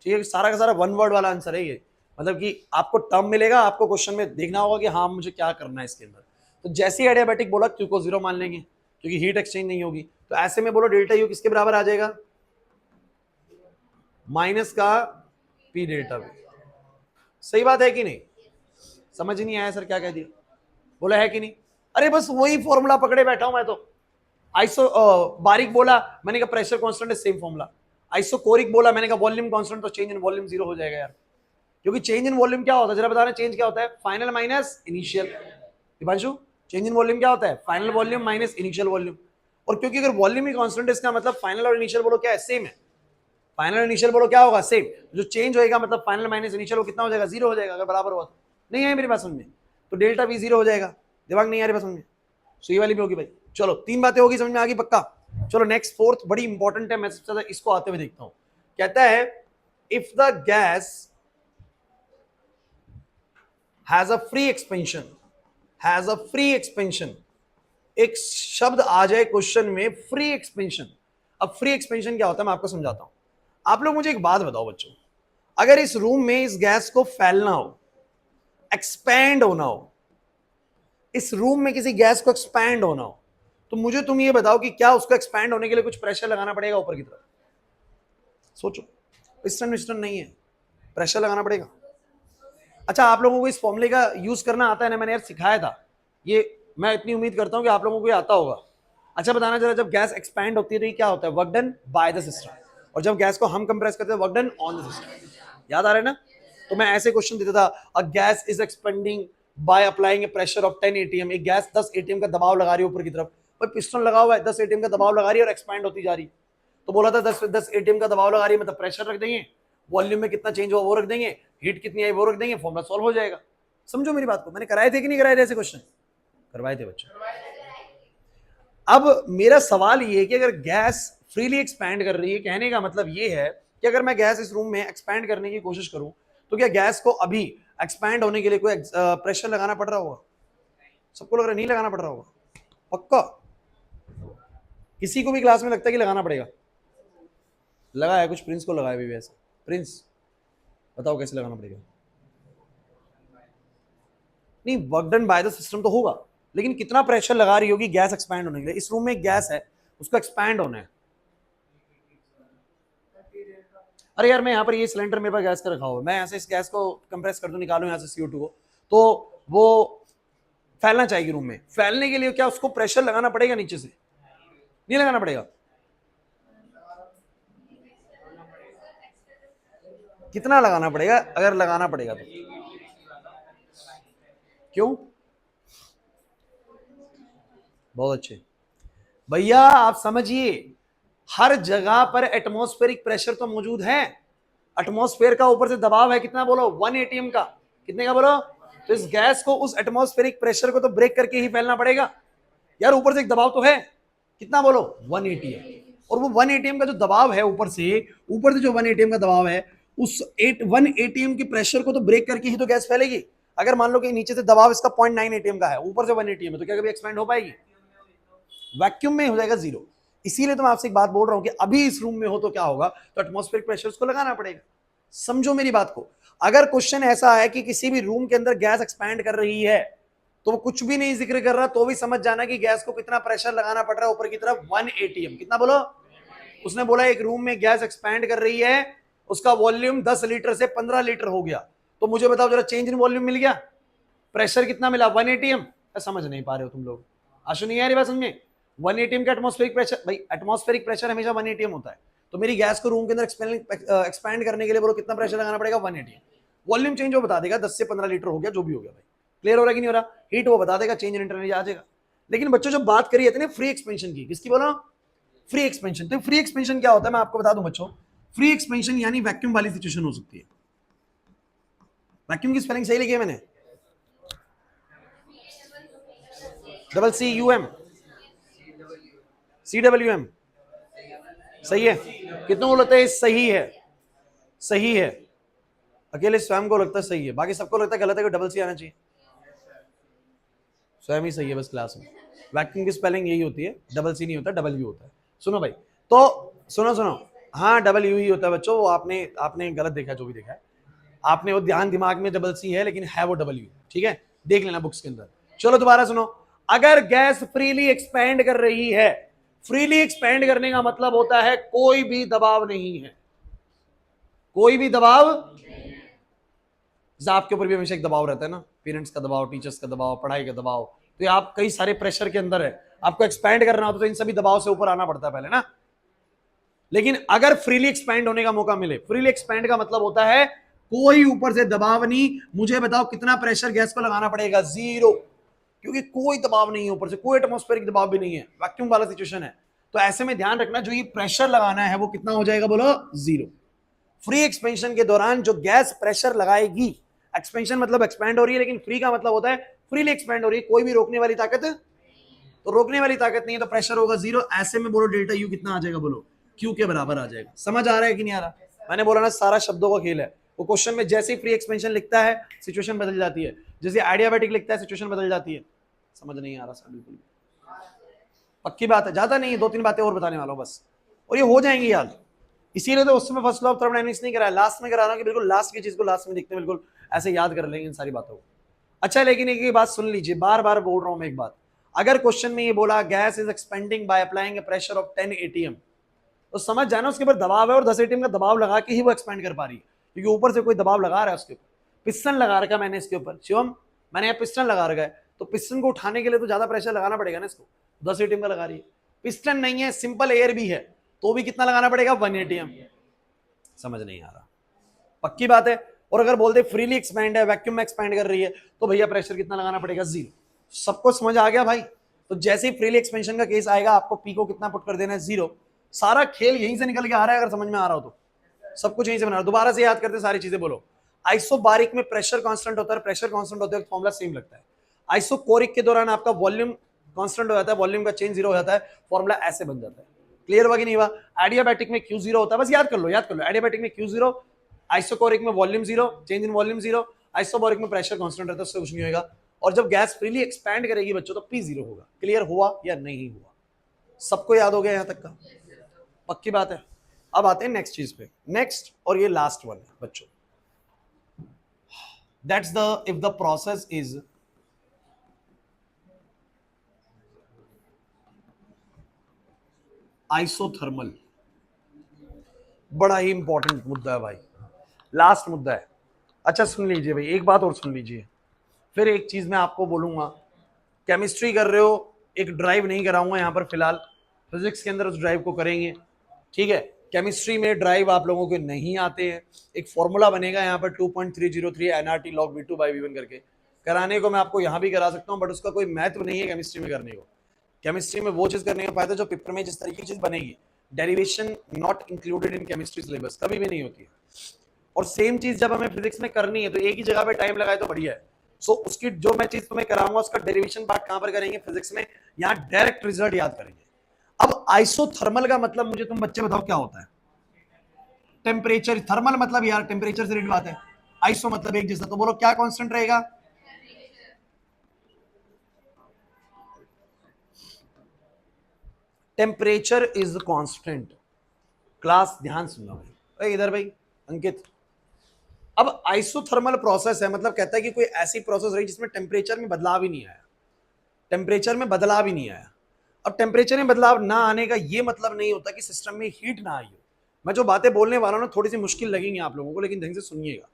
ठीक है। सारा का सारा वन वर्ड वाला आंसर है ये, मतलब कि आपको टर्म मिलेगा, आपको क्वेश्चन में देखना होगा कि हाँ मुझे क्या करना है इसके अंदर। तो जैसे ही एडियाबैटिक बोला Q को 0 मान लेंगे क्योंकि हीट एक्सचेंज नहीं होगी, तो ऐसे में बोलो डेल्टा यू किसके बराबर आ जाएगा, माइनस का पी डेल्टा वी। सही बात है कि नहीं, समझ नहीं आया सर क्या कह दिया, बोला है कि नहीं? अरे बस वही फॉर्मूला पकड़े बैठा हूं मैं तो। आइसो बारीक बोला, मैंने कहा प्रेशर कांस्टेंट है, सेम फॉर्मूला। आइसोकोरिक बोला, मैंने कहा वॉल्यूम कांस्टेंट, तो चेंज इन वॉल्यूम जीरो हो जाएगा यार। क्योंकि चेंज इन वॉल्यूम क्या होता है, जरा बता रहे, चेंज क्या होता है? Final minus initial. Dipanshu, change in volume क्या होता है? Final volume minus initial volume. और क्योंकि अगर वॉल्यूम ही कांस्टेंट है, इसका मतलब फाइनल और इनिशियल बोलो क्या है? सेम है। फाइनल इनिशियल बोलो क्या होगा? सेम। जो चेंज होएगा मतलब फाइनल माइनस इनिशियल, वो कितना हो जाएगा? जीरो हो जाएगा, अगर बराबर हुआ तो। नहीं है मेरी बात समझ में? तो डेल्टा भी जीरो हो जाएगा। दिमाग नहीं आ रही बात समझ में? सो ये वाली भी होगी भाई। चलो 3 बातें होगी, समझ में आ गई पक्का? चलो नेक्स्ट फोर्थ बड़ी इंपॉर्टेंट है, मैं सबसे ज्यादा इसको आते हुए देखता हूं। कहता है if the gas has a free expansion, has a free expansion. एक शब्द आ जाए क्वेश्चन में, फ्री एक्सपेंशन। अब फ्री एक्सपेंशन क्या होता है मैं आपको समझाता हूं। आप लोग मुझे एक बात बताओ बच्चों, अगर इस रूम में इस गैस को फैलना हो, एक्सपैंड होना हो, इस रूम में किसी गैस को एक्सपैंड होना हो, तो मुझे तुम ये बताओ कि क्या उसको एक्सपैंड होने के लिए कुछ प्रेशर लगाना पड़ेगा ऊपर की तरफ? सोचो। पिस्टन विस्टन नहीं है, प्रेशर लगाना पड़ेगा। अच्छा, आप लोगों को इस फॉर्मूले का यूज करना आता है ना? मैंने यार सिखाया था ये, मैं इतनी उम्मीद करता हूं कि आप लोगों को ये आता होगा। अच्छा बताना जरा, जब गैस एक्सपैंड होती है तो ये क्या होता है? Work done by the system. और जब गैस को हम कंप्रेस करते हैं, work done on the system. याद आ रहा है ना? तो मैं ऐसे क्वेश्चन देता था, a gas is expanding by applying A pressure of 10 ATM. एक गैस 10 एटीएम का दबाव लगा रही है ऊपर की तरफ, भाई पिस्टन लगा हुआ है, 10 एटीएम का दबाव लगा रही है और एक्सपैंड होती जा रही है। तो बोला था 10 एटीएम का दबाव लगा रही है, मतलब प्रेशर रख देंगे, वॉल्यूम में कितना चेंज हुआ वो रख देंगे, हीट कितनी आई वो रख देंगे, फॉर्मूला सॉल्व हो जाएगा। समझो मेरी बात को, मैंने कराए थे कि नहीं कराए थे ऐसे क्वेश्चन? करवाए थे बच्चों। अब मेरा सवाल ये है कि अगर गैस फ्रीली एक्सपैंड कर रही है, कहने का मतलब ये है कि अगर मैं गैस इस रूम में एक्सपैंड करने की कोशिश करूं, तो क्या गैस को अभी एक्सपैंड होने के लिए कोई प्रेशर लगाना पड़ रहा होगा? सबको लग रहा है नहीं लगाना पड़ रहा होगा? पक्का? किसी को भी क्लास में लगता है कि लगाना पड़ेगा? लगा है कुछ प्रिंस को लगाया भी वैसे। प्रिंस बताओ कैसे लगाना पड़ेगा? नहीं, work done by the system तो होगा, लेकिन कितना प्रेशर लगा रही होगी गैस एक्सपैंड होने के लिए? इस रूम में गैस है, उसको एक्सपैंड होना है। अरे यार, मैं यहाँ पर ये सिलेंडर मेरे पास गैस का रखा हुआ है, मैं ऐसे इस गैस को कंप्रेस कर दूं, निकालूं यहाँ से CO2 को, तो वो फैलना चाहिए रूम में। फैलने के लिए क्या उसको प्रेशर लगाना पड़ेगा नीचे से? नहीं लगाना पड़ेगा? कितना लगाना पड़ेगा अगर लगाना पड़ेगा तो? क्यों? बहुत अच्छे भैया, आप समझिए, हर जगह पर एटमॉस्फेरिक प्रेशर तो मौजूद है। एटमॉस्फेयर का ऊपर से दबाव है कितना बोलो? 1 एटीएम का। कितने का बोलो? तो इस गैस को उस एटमॉस्फेरिक प्रेशर को तो ब्रेक करके ही फैलना पड़ेगा यार। ऊपर से एक दबाव तो है, कितना बोलो? 1 एटीएम। और वो 1 एटीएम का जो दबाव है ऊपर से जो 1 एटीएम का दबाव है, उस 1 एटीएम के प्रेशर को तो ब्रेक करके ही तो गैस फैलेगी। अगर मान लो कि नीचे से दबाव इसका 0.9 एटीएम का है, ऊपर से 1 एटीएम है, तो क्या कभी एक्सपेंड हो पाएगी? वैक्यूम में हो जाएगा जीरो। इसीलिए तो मैं आपसे एक बात बोल रहा हूं कि अभी इस रूम में हो तो क्या होगा? तो एटमॉस्फेरिक प्रेशर को लगाना पड़ेगा। समझो मेरी बात को। अगर क्वेश्चन ऐसा है कि किसी भी रूम के अंदर गैस एक्सपैंड कर रही है, तो वो कुछ भी नहीं जिक्र कर रहा, तो भी समझ जाना कि गैस को कितना प्रेशर लगाना पड़ रहा है ऊपर की तरफ? 1 एटीएम। कितना बोलो? उसने बोला एक रूम में गैस एक्सपैंड कर रही है, उसका वॉल्यूम 10 लीटर से 15 लीटर हो गया, तो मुझे बताओ जरा, चेंज इन वॉल्यूम मिल गया, प्रेशर कितना मिला? 1 एटीएम। समझ नहीं पा रहे हो तुम लोग? आशु नहीं आ रही बात समझ में? 1 एटीएम का एटमॉस्फेरिक प्रेशर, भाई एटमॉस्फेरिक प्रेशर हमेशा 1 एटीएम होता है, तो मेरी गैस को रूम के अंदर एक्सपैंड करने के लिए बोलो कितना प्रेशर लगाना पड़ेगा? 1 एटीएम। वॉल्यूम चेंज वो बता देगा, 10 से 15 लीटर हो गया, जो भी हो गया भाई। क्लियर हो रहा है कि नहीं हो रहा? हीट वो बता देगा, चेंज इन इंटरनल आ जाएगा। लेकिन बच्चों, जब बात करी है फ्री एक्सपेंशन की, किसकी बोलो? Free expansion. तो फ्री एक्सपेंशन क्या होता है मैं आपको बता दूं बच्चों। फ्री एक्सपेंशन यानी वैक्यूम वाली सिचुएशन हो सकती है। वैक्यूम की स्पेलिंग सही लिखी है मैंने? CCUM, CWM। सही है? कितनों को लगता है सही है? सही है? अकेले स्वयं को लगता है सही है, बाकी सबको लगता है गलत है कि CC आना चाहिए। स्वयं ही सही है बस क्लास में। वैक्यूम की स्पेलिंग यही होती है, CC नहीं होता, W होता है। सुनो भाई, तो सुनो, हाँ W ही होता है बच्चों, वो आपने गलत देखा, जो भी देखा है आपने, वो ध्यान दिमाग में CC है, लेकिन है वो W। ठीक है, देख लेना बुक्स के अंदर। चलो दोबारा सुनो, अगर गैस फ्रीली एक्सपैंड कर रही है, फ्रीली एक्सपैंड करने का मतलब होता है कोई भी दबाव नहीं है, कोई भी दबाव। जैसे आपके ऊपर भी हमेशा एक दबाव रहता है ना, पेरेंट्स का दबाव, टीचर्स का दबाव, पढ़ाई का दबाव, तो आप कई सारे प्रेशर के अंदर है, आपको एक्सपैंड करना होता है तो इन सभी दबाव से ऊपर आना पड़ता है पहले ना। लेकिन अगर फ्रीली एक्सपैंड होने का मौका मिले, फ्रीली एक्सपैंड का मतलब होता है कोई ऊपर से दबाव नहीं। मुझे बताओ कितना प्रेशर गैस को लगाना पड़ेगा? 0, क्योंकि कोई दबाव नहीं है ऊपर से, कोई एटमॉस्फेरिक दबाव भी नहीं है, वैक्यूम वाला सिचुएशन है। तो ऐसे में ध्यान रखना जो ये प्रेशर लगाना है वो कितना हो जाएगा? बोलो 0। फ्री एक्सपेंशन के दौरान जो गैस प्रेशर लगाएगी, एक्सपेंशन मतलब एक्सपैंड हो रही है, लेकिन फ्री का मतलब होता है फ्रीली एक्सपैंड हो रही है, कोई भी रोकने वाली ताकत, तो रोकने वाली ताकत नहीं है, तो प्रेशर होगा 0। ऐसे में बोलो डेल्टा यू कितना आ जाएगा? बोलो क्यू के बराबर आ जाएगा। समझ आ रहा है कि नहीं आ रहा? मैंने बोला ना सारा शब्दों का खेल है। वो क्वेश्चन में जैसे ही फ्री एक्सपेंशन लिखता है सिचुएशन बदल जाती है, जैसे एडियाबैटिक लिखता है सिचुएशन बदल जाती है। समझ नहीं आ रहा सर? बिल्कुल पक्की बात है, ज्यादा नहीं है, 2-3 बातें और बताने वाला हूं बस, और ये हो जाएंगी याद। इसीलिए तो उस समय फर्स्ट लॉ ऑफ थर्मोडायनामिक्स नहीं कराया, लास्ट में करा रहा हूं कि बिल्कुल लास्ट की चीज को लास्ट में देखते हैं, बिल्कुल ऐसे याद कर लेंगे इन सारी बातों को। अच्छा, लेकिन एक बात सुन लीजिए, बार बार बोल रहा हूं मैं एक बात, अगर क्वेश्चन में ये बोला gas is expanding by applying A pressure of 10 atm, तो समझ जाना उसके ऊपर दबाव है और 10 atm का दबाव लगा के ही वो एक्सपेंड कर पा रही है, क्योंकि ऊपर से कोई दबाव लगा रहा है उसके ऊपर। पिस्टन लगा रखा मैंने इसके ऊपर, शिवम मैंने यहाँ पिस्टन लगा रखा है, तो पिस्टन को उठाने के लिए तो ज्यादा प्रेशर लगाना पड़ेगा ना इसको, 10 atm का लगा रही है। पिस्टन नहीं है, सिंपल एयर भी है, तो भी कितना लगाना पड़ेगा? 1 atm। समझ नहीं आ रहा? पक्की बात है। और अगर बोलते फ्रीली एक्सपैंड है, वैक्यूम में एक्सपैंड कर रही है, तो भैया प्रेशर कितना लगाना पड़ेगा? 0। सबको समझ आ गया भाई? तो जैसे ही फ्रीली एक्सपेंशन का केस आएगा, आपको पी को कितना पुट कर देना है? 0। सारा खेल यहीं से निकल के आ रहा है, अगर समझ में आ रहा हो तो सब कुछ यहीं से बना रहा है। दोबारा से याद करते सारी चीजें, बोलो। आइसोबारिक में प्रेशर कांस्टेंट होता है, प्रेशर कांस्टेंट होता है, फॉर्मूला सेम लगता है। आइसोकोरिक के दौरान आपका वॉल्यूम कांस्टेंट हो जाता है, वॉल्यूम का चेंज 0 हो जाता है, फॉर्मूला ऐसे बन जाता है। क्लियर हुआ कि नहीं हुआ? एडियाबैटिक में Q 0 होता है, बस याद कर लो, याद कर लो। एडियाबैटिक में Q 0, आइसोकोरिक में वॉल्यूम 0, चेंज इन वॉल्यूम 0, आइसोबोरिक में प्रेशर कांस्टेंट रहता है, उससे कुछ नहीं होगा। और जब गैस फ्रीली एक्सपैंड करेगी बच्चों, तो P 0 होगा। क्लियर हुआ या नहीं हुआ? सबको याद हो गया यहां तक का? पक्की बात है। अब आते हैं नेक्स्ट चीज पे, नेक्स्ट और ये लास्ट वन है बच्चों, that's the if the process is isothermal. बड़ा ही इंपॉर्टेंट मुद्दा है भाई, लास्ट मुद्दा है। अच्छा सुन लीजिए भाई, एक बात और सुन लीजिए, फिर एक चीज मैं आपको बोलूंगा। केमिस्ट्री कर रहे हो, एक ड्राइव नहीं कराऊंगा यहां पर फिलहाल, फिजिक्स के अंदर उस ड्राइव को करेंगे, ठीक है? केमिस्ट्री में ड्राइव आप लोगों को नहीं आते हैं, एक फॉर्मूला बनेगा यहाँ पर 2.303 nRT log V2 by V1 करके, कराने को मैं आपको यहाँ भी करा सकता हूँ, बट उसका कोई महत्व नहीं है केमिस्ट्री में करने को। केमिस्ट्री में वो चीज करने का फायदा जो पेपर में जिस तरीके की चीज बनेगी, derivation not included in chemistry syllabus, कभी भी नहीं होती है। और सेम चीज जब हमें फिजिक्स में करनी है तो एक ही जगह पे टाइम लगाए तो बढ़िया है। सो उसकी जो मैं चीज तुम्हें कराऊंगा उसका डेरिवेशन पार्ट कहां पर करेंगे? फिजिक्स में। यहाँ डायरेक्ट रिजल्ट याद करेंगे। अब आइसोथर्मल का मतलब मुझे तुम बच्चे बताओ क्या होता है? टेम्परेचर, थर्मल मतलब यार टेम्परेचर से रिलेटेड बात है, आइसो मतलब एक जैसा, तो बोलो क्या कांस्टेंट रहेगा? Temperature is constant. क्लास ध्यान सुनना भाई, इधर भाई अंकित। अब आइसोथर्मल प्रोसेस है, मतलब कहता है कि कोई ऐसी प्रोसेस रही जिसमें टेम्परेचर में बदलाव ही नहीं आया, टेम्परेचर में बदलाव ही नहीं आया। अब टेम्परेचर में बदलाव ना आने का ये मतलब नहीं होता कि सिस्टम में हीट ना आई हो। मैं जो बातें बोलने वाला हूं ना थोड़ी सी मुश्किल लगेंगी आप लोगों को, लेकिन ढंग से सुनिएगा।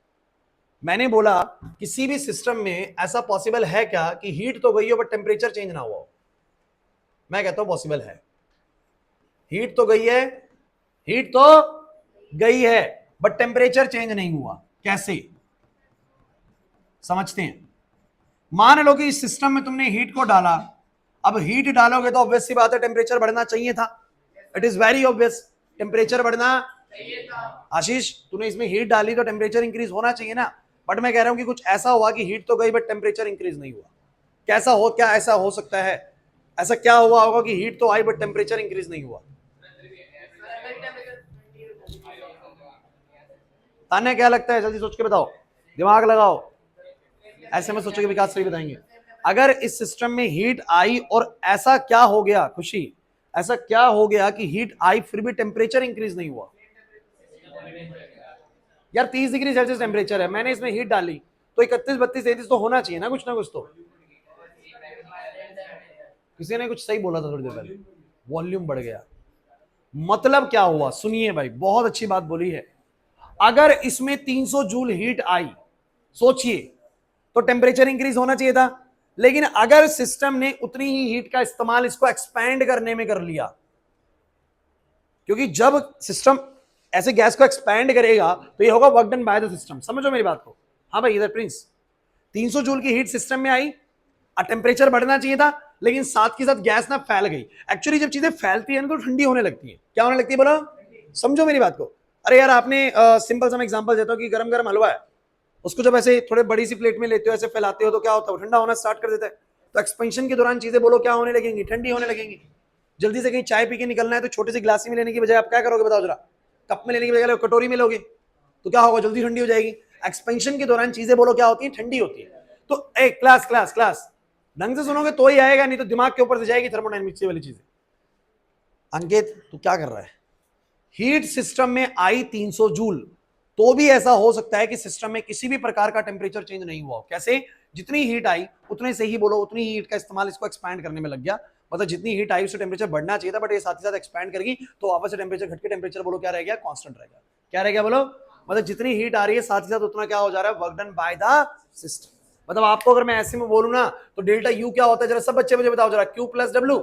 मैंने बोला किसी भी सिस्टम में ऐसा पॉसिबल है क्या कि हीट तो गई हो बट टेम्परेचर चेंज ना हुआ हो? मैं कहता हूं पॉसिबल है। हीट तो गई है, हीट तो गई है, बट टेम्परेचर चेंज नहीं हुआ। कैसे समझते हैं? मान लो कि इस सिस्टम में तुमने हीट को डाला, अब हीट डालोगे तो ऑब्वियस सी बात है टेम्परेचर बढ़ना चाहिए था, it is very obvious, temperature बढ़ना चाहिए था। आशीष तूने इसमें हीट डाली तो टेम्परेचर इंक्रीज होना चाहिए ना, बट मैं कह रहा हूं कि कुछ ऐसा हुआ कि हीट तो गई बट टेम्परेचर इंक्रीज नहीं हुआ। कैसा हो, क्या ऐसा हो सकता है? ऐसा क्या हुआ होगा कि हीट तो आई बट टेम्परेचर इंक्रीज नहीं हुआ? तान्या क्या लगता है? जल्दी सोच के बताओ, दिमाग लगाओ, ऐसे में सोचो कि विकास सही बताएंगे। अगर इस सिस्टम में हीट आई और ऐसा क्या हो गया, खुशी ऐसा क्या हो गया कि हीट आई फिर भी टेम्परेचर इंक्रीज नहीं हुआ? यार 30 डिग्री सेल्सियस टेम्परेचर है, मैंने इसमें हीट डाली तो 31, 32, 33 तो होना चाहिए ना कुछ तो। किसी ने कुछ सही बोला था थोड़ी देर पहले, वॉल्यूम बढ़ गया। मतलब क्या हुआ? सुनिए भाई, बहुत अच्छी बात बोली है। अगर इसमें 300 जूल हीट आई, सोचिए, तो टेम्परेचर इंक्रीज होना चाहिए था। लेकिन अगर सिस्टम ने उतनी ही हीट का इस्तेमाल इसको एक्सपैंड करने में कर लिया, क्योंकि जब सिस्टम ऐसे गैस को एक्सपैंड करेगा तो ये होगा work done by the system. समझो मेरी बात को। हाँ भाई, इधर प्रिंस, 300 जूल की हीट सिस्टम में आई, टेम्परेचर बढ़ना चाहिए था, लेकिन साथ के साथ गैस ना फैल गई। एक्चुअली जब चीजें फैलती है ना तो ठंडी होने लगती है। क्या होने लगती है बोलो, समझो मेरी बात को। अरे यार, आपने सिंपल सा एग्जांपल देता हूं कि गरम गरम हलवा है, उसको जब ऐसे थोड़े बड़ी सी प्लेट में लेते हो, ऐसे फैलाते हो, तो क्या होता है, ठंडा होना स्टार्ट कर देता है। तो एक्सपेंशन के दौरान चीजें बोलो क्या होने लगेंगी, ठंडी होने लगेंगी। जल्दी से कहीं चाय पी के निकलना है तो छोटे से गिलासी में लेने की बजाय आप क्या करोगे बताओ जरा, कप में लेने की बजाय कटोरी में लोगे, तो क्या होगा, जल्दी ठंडी हो जाएगी। एक्सपेंशन के दौरान चीजें बोलो क्या होती है, ठंडी होती है। तो एक क्लास क्लास क्लास ढंग से सुनोगे तो ही आएगा, नहीं तो दिमाग के ऊपर से जाएगी थर्मोडायनेमिक्स वाली चीजें। अंकित तू क्या कर रहा है, हीट सिस्टम में आई 300 जूल, तो भी ऐसा हो सकता है कि सिस्टम में किसी भी प्रकार का टेम्परेचर चेंज नहीं हुआ। कैसे, जितनी हीट आई उतने से ही बोलो, उतनी हीट का इस्तेमाल इसको एक्सपैंड करने में लग गया। मतलब जितनी हीट आई उससे टेम्परेचर बढ़ना चाहिए था, बट ये साथ ही साथ एक्सपैंड करेगी, तो वापस से टेम्परेचर घट के टेम्परेचर बोलो क्या रह गया, कांस्टेंट रह गया। क्या रह गया बोलो, मतलब जितनी हीट आ रही है साथ ही साथ उतना क्या हो जा रहा है, work done by the system. मतलब आपको अगर मैं ऐसे में बोलूं ना तो डेल्टा यू क्या होता है, जरा सब बच्चे मुझे बताओ जरा, क्यू प्लस डब्ल्यू।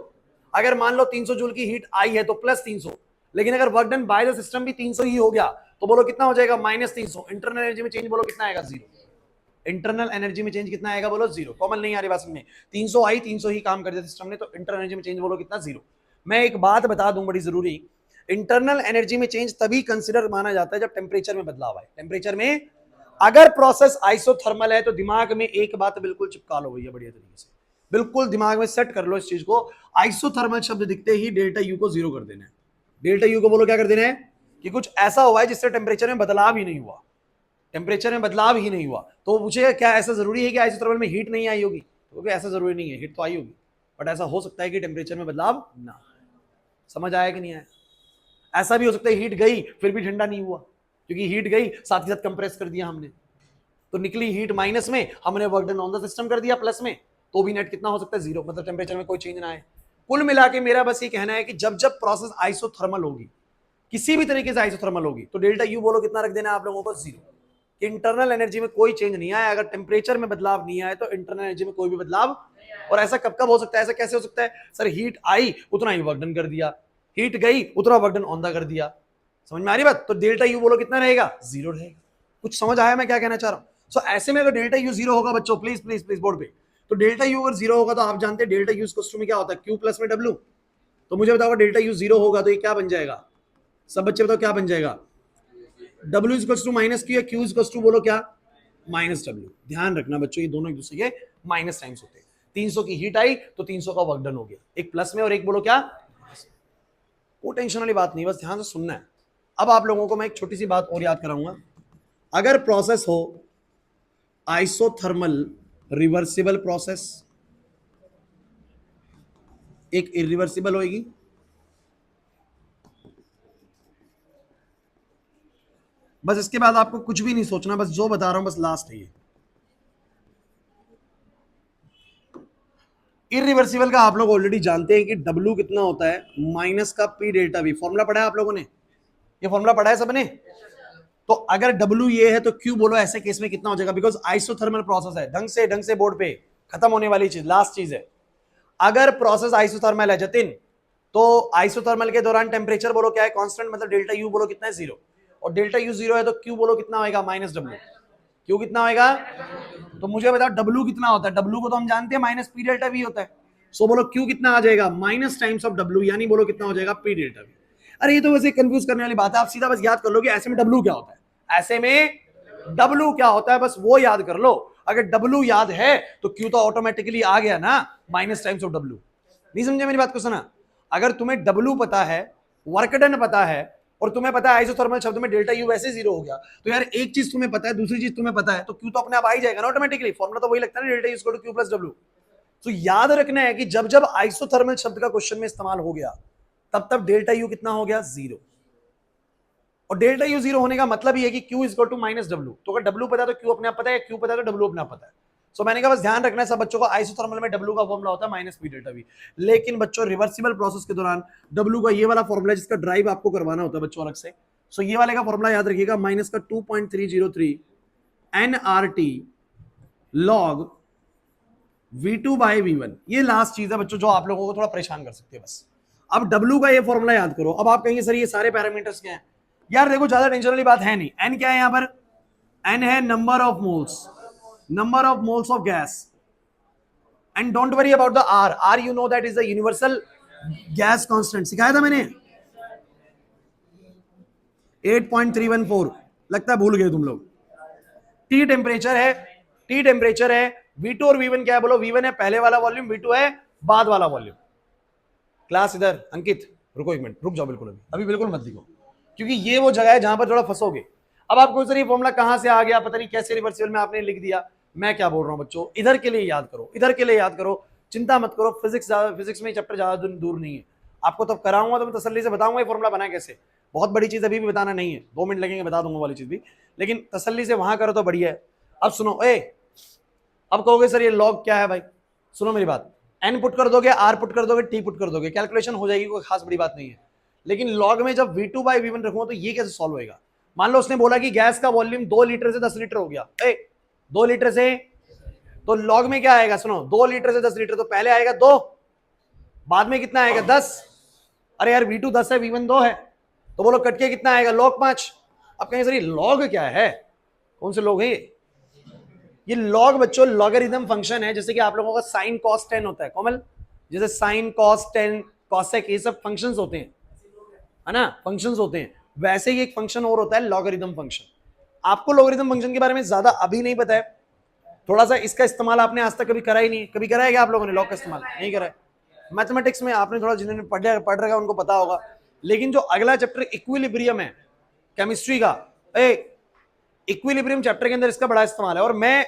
अगर मान लो 300 जूल की हीट आई है तो प्लस 300, लेकिन अगर work done by the system भी 300 ही हो गया तो बोलो कितना हो जाएगा, माइनस 300। इंटरनल एनर्जी में चेंज बोलो कितना आएगा, जीरो। इंटरनल एनर्जी में चेंज कितना आएगा बोलो, जीरो। कॉमन नहीं आ रही बात में, 300 आई, 300 ही काम कर दिया सिस्टम ने, तो इंटरनल एनर्जी में चेंज बोलो कितना, जीरो। मैं एक बात बता दूं बड़ी जरूरी, इंटरनल एनर्जी में चेंज तभी कंसिडर माना जाता है जब टेम्परेचर में बदलाव आए। टेम्परेचर में अगर प्रोसेस आइसोथर्मल है तो दिमाग में एक बात बिल्कुल चिपका लो भैया, बढ़िया तरीके से बिल्कुल दिमाग में सेट कर लो इस चीज को। आइसोथर्मल शब्द दिखते ही डेल्टा यू को जीरो कर देना है। डेल्टा यू को बोलो क्या कर देना है, कि कुछ ऐसा हुआ है जिससे टेम्परेचर में बदलाव ही नहीं हुआ, टेम्परेचर में बदलाव ही नहीं हुआ। तो पूछेगा क्या ऐसा जरूरी है कि आइसोथर्मल में हीट नहीं आई होगी, तो ऐसा जरूरी नहीं है, हीट तो आई होगी, बट ऐसा हो सकता है कि टेम्परेचर में बदलाव ना। समझ आया कि नहीं आया। ऐसा भी हो सकता है हीट गई फिर भी ठंडा नहीं हुआ, क्योंकि हीट गई साथ ही साथ कंप्रेस कर दिया हमने, तो निकली हीट माइनस में, हमने work done on the system कर दिया प्लस में, तो भी नेट कितना हो सकता है, जीरो। मतलब टेम्परेचर में कोई चेंज ना आए। कुल मिला के मेरा बस ये कहना है कि जब जब प्रोसेस आइसोथर्मल होगी, किसी भी तरीके से आइसोथर्मल होगी, तो डेल्टा यू बोलो कितना रख देना है आप लोगों को, जीरो। इंटरनल एनर्जी में कोई चेंज नहीं आया। अगर टेम्परेचर में बदलाव नहीं आए तो इंटरनल एनर्जी में कोई भी बदलाव। और ऐसा कब कब हो सकता है, ऐसा कैसे हो सकता है, सर हीट आई उतना ही वर्क डन कर दिया, हीट गई उतना वर्क डन ऑन द कर दिया। समझ में आ रही बात। तो डेल्टा यू बोलो कितना रहेगा, जीरो रहेगा। कुछ समझ आया मैं क्या कहना चाह रहा हूं। सो ऐसे में अगर डेल्टा यू जीरो होगा बच्चों, प्लीज प्लीज प्लीज बोर्ड पे, तो डेल्टा यू अगर जीरो होगा तो आप जानते हैं डेल्टा यू इक्वल में क्या होता है, क्यू प्लस में डब्ल्यू। तो मुझे बताओ डेल्टा यू जीरो होगा तो ये क्या बन जाएगा, सब बच्चे बताओ क्या बन जाएगा, W equal to minus Q या क्यू इक्वल टू बोलो क्या, माइनस डब्ल्यू। ध्यान रखना बच्चों, ये दोनों एक दूसरे के माइनस टाइम्स होते हैं। 300 की हीट आई तो 300 का वर्क डन हो गया, एक प्लस में और एक बोलो क्या। कोई टेंशन वाली बात नहीं, बस ध्यान से सुनना है। अब आप लोगों को मैं एक छोटी सी बात और याद कराऊंगा। अगर प्रोसेस हो आइसोथर्मल रिवर्सिबल प्रोसेस, एक इरिवर्सिबल होगी, बस इसके बाद आपको कुछ भी नहीं सोचना, बस जो बता रहा हूं बस लास्ट है ये। इरिवर्सिबल का आप लोग ऑलरेडी जानते हैं कि W कितना होता है, माइनस का P डेल्टा V। फॉर्मूला पढ़ा है आप लोगों ने, ये फॉर्मूला पढ़ा है सबने। तो अगर W ये है तो Q बोलो ऐसे केस में कितना हो जाएगा, बिकॉज आइसोथर्मल प्रोसेस है। ढंग से बोर्ड पे खत्म होने वाली चीज, लास्ट चीज है। अगर प्रोसेस आइसोथर्मल है जतिन, तो आइसोथर्मल के दौरान टेम्परेचर बोलो क्या है, कांस्टेंट, मतलब डेल्टा यू बोलो कितना है, जीरो। और डेल्टा यू जीरो है तो क्यू बोलो कितना होगा, माइनस डब्ल्यू। क्यू कितना होगा, तो मुझे बताओ डब्ल्यू कितना होता है, डब्ल्यू को तो हम जानते हैं माइनस पी डेल्टा वी होता है। सो बोलो क्यू कितना आ जाएगा, माइनस टाइम्स ऑफ डब्ल्यू, यानी बोलो कितना हो जाएगा, पी डेल्टा वी। अरे ये तो वैसे कंफ्यूज करने वाली बात है, आप सीधा बस याद कर लो कि ऐसे में डब्ल्यू क्या होता है, ऐसे में डब्ल्यू क्या होता है, बस वो याद कर लो। अगर डब्ल्यू याद है तो क्यू तो ऑटोमेटिकली आ गया ना, माइनस टाइम्स ऑफ डब्ल्यू। नहीं समझे मेरी बात को, सुना। अगर तुम्हें डब्ल्यू पता है, वर्क डन पता है, और तुम्हें पता है आइसोथर्मल शब्द में डेल्टा यू वैसे जीरो हो गया, तो यार एक चीज तुम्हें पता है, दूसरी चीज तुम्हें पता है, तो क्यू तो अपने आप आ ही जाएगा ना ऑटोमेटिकली। फॉर्मूला तो वही लगता है ना, delta U equal to Q plus W. तो याद रखना है कि जब जब आइसोथर्मल शब्द का क्वेश्चन में इस्तेमाल हो गया, तब तब डेल्टा यू कितना हो गया, जीरो। और डेल्टा यू जीरो होने का मतलब ये है कि Q equal to minus W. तो अगर डब्ल्यू पता है तो क्यू अपने आप पता है, क्यू पता है तो डब्ल्यू अपने आप पता है। सो मैंने कहा बस ध्यान रखना है सब बच्चों को, आइसोथर्मल में डब्ल्यू का फॉर्मूला होता है माइनस पी डेल्टा वी। लेकिन बच्चों रिवर्सिबल प्रोसेस के दौरान डब्ल्यू का ये वाला फॉर्मूला जिसका ड्राइव आपको करवाना होता है बच्चों अलग से, सो ये वाले का फॉर्मूला याद रखिएगा, माइनस का 2.303 nRT log V2 bye V1। ये लास्ट चीज है बच्चों जो आप लोगों को थोड़ा परेशान कर सकती है बस। अब W का ये फॉर्मूला याद करो। अब आप कहेंगे सर ये सारे पैरामीटर्स क्या हैं? यार देखो ज्यादा टेंशन वाली बात है नहीं। N क्या है यहाँ पर? N है number of moles of gas. And don't worry about the R you know that is the universal gas constant, सिखाया था मैंने 8.314, लगता है भूल गए तुम लोग। T टेम्परेचर है, V2 और V1 क्या है बोलो? V1 है पहले वाला वॉल्यूम, V2 है बाद वाला वॉल्यूम। क्लास इधर अंकित रुको एक मिनट, रुक जाओ बिल्कुल, अभी बिल्कुल मत लिखो क्योंकि ये वो जगह है जहां पर थोड़ा फंसोगे। अब आपको सर ये फॉर्मूला कहां से आ गया, पता नहीं कैसे रिवर्सिबल में आपने लिख दिया। मैं क्या बोल रहा हूं बच्चों, इधर के लिए याद करो, चिंता मत करो। फिजिक्स में चैप्टर ज्यादा दूर नहीं है। आपको तब कराऊंगा तो मैं तसल्ली से बताऊंगा ये फॉर्मूला बना कैसे। बहुत बड़ी चीज अभी भी बताना नहीं है, 2 मिनट लगेंगे बता दूंगा वाली चीज भी, लेकिन तसल्ली से वहां करो तो बढ़िया है। अब सुनो, अब कहोगे सर ये लॉग क्या है भाई? सुनो मेरी बात, n पुट कर दोगे, r पुट कर दोगे, t पुट कर दोगे, कैलकुलेशन हो जाएगी, कोई खास बड़ी बात नहीं है। लेकिन लॉग में जब V2 बाय V1 रखूंगा तो ये कैसे सॉल्व होएगा? मान लो उसने बोला कि गैस का वॉल्यूम 2 लीटर से 10 लीटर हो गया। 2 लीटर से, तो लॉग में क्या आएगा? सुनो, 2 लीटर से 10 लीटर, तो पहले आएगा 2, बाद में कितना आएगा? 10। अरे यार V2 10 है, V1 2 है, तो बोलो कट के कितना आएगा? लॉग 5। अब कहेंगे सर ये लॉग क्या है? कौन से लॉग है ये लॉग बच्चों लॉगरिथम फंक्शन है। जैसे कि आप लोगों का साइन कॉस 10 होता है कोमल, जैसे साइन कॉस 10 कॉसेक, ये सब फंक्शंस होते हैं, है ना, फंक्शंस होते हैं। वैसे ही एक फंक्शन और होता है लॉगरिथम फंक्शन। आपको लॉगरिथम फंक्शन के बारे में ज्यादा अभी नहीं पता है, थोड़ा सा इसका इस्तेमाल आपने आज तक कभी करा ही नहीं। कभी करा है क्या आप लोगों ने लॉग का इस्तेमाल? नहीं करा है। मैथमेटिक्स में आपने थोड़ा, जिन्होंने पढ़ रखा उनको पता होगा। लेकिन जो अगला चैप्टर इक्विलिब्रियम है केमिस्ट्री का, इक्विलिब्रियम चैप्टर के अंदर इसका बड़ा इस्तेमाल है। और मैं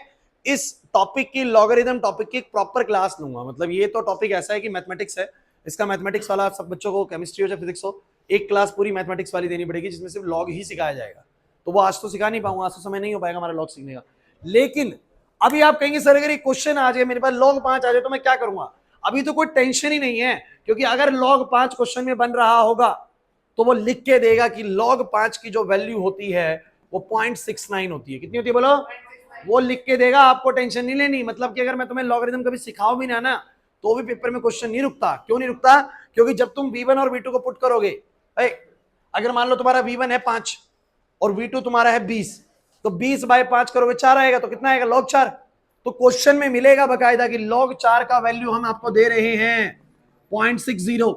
इस टॉपिक की, लॉगरिथम टॉपिक की एक प्रॉपर क्लास लूंगा। मतलब ये तो टॉपिक ऐसा है कि मैथमेटिक्स है, इसका मैथमेटिक्स वाला सब बच्चों को, केमिस्ट्री हो या फिजिक्स हो, एक क्लास पूरी मैथमेटिक्स वाली देनी पड़ेगी जिसमें सिर्फ लॉग ही सिखाया जाएगा। तो वो आज तो सिखा नहीं पाऊंगा, आज तो समय नहीं हो पाएगा हमारा लॉग सीखने का। लेकिन अभी आप कहेंगे सर अगर एक क्वेश्चन आ जाए मेरे पास log 5 आ जाए तो मैं क्या करूंगा? अभी तो कोई टेंशन ही नहीं है, क्योंकि अगर log 5 क्वेश्चन में बन रहा होगा तो वो लिख के देगा कि log 5 की जो वैल्यू होती है वो 0.69 होती है। कितनी होती है बोलो? वो लिख के देगा, आपको टेंशन नहीं लेनी। मतलब कि अगर मैं तुम्हें लॉगरिथम कभी सिखाऊं भी ना तो भी पेपर में क्वेश्चन नहीं रुकता। क्यों नहीं रुकता? क्योंकि जब तुम V1 और V2 को पुट करोगे, अगर मान लो तुम्हारा V1 है 5 और V2 तुम्हारा है 20, तो 20 बाय 5 करोगे 4 आएगा, तो कितना आएगा? log 4। तो क्वेश्चन में मिलेगा बकायदा कि log 4 का वैल्यू हम आपको दे रहे हैं 0.60।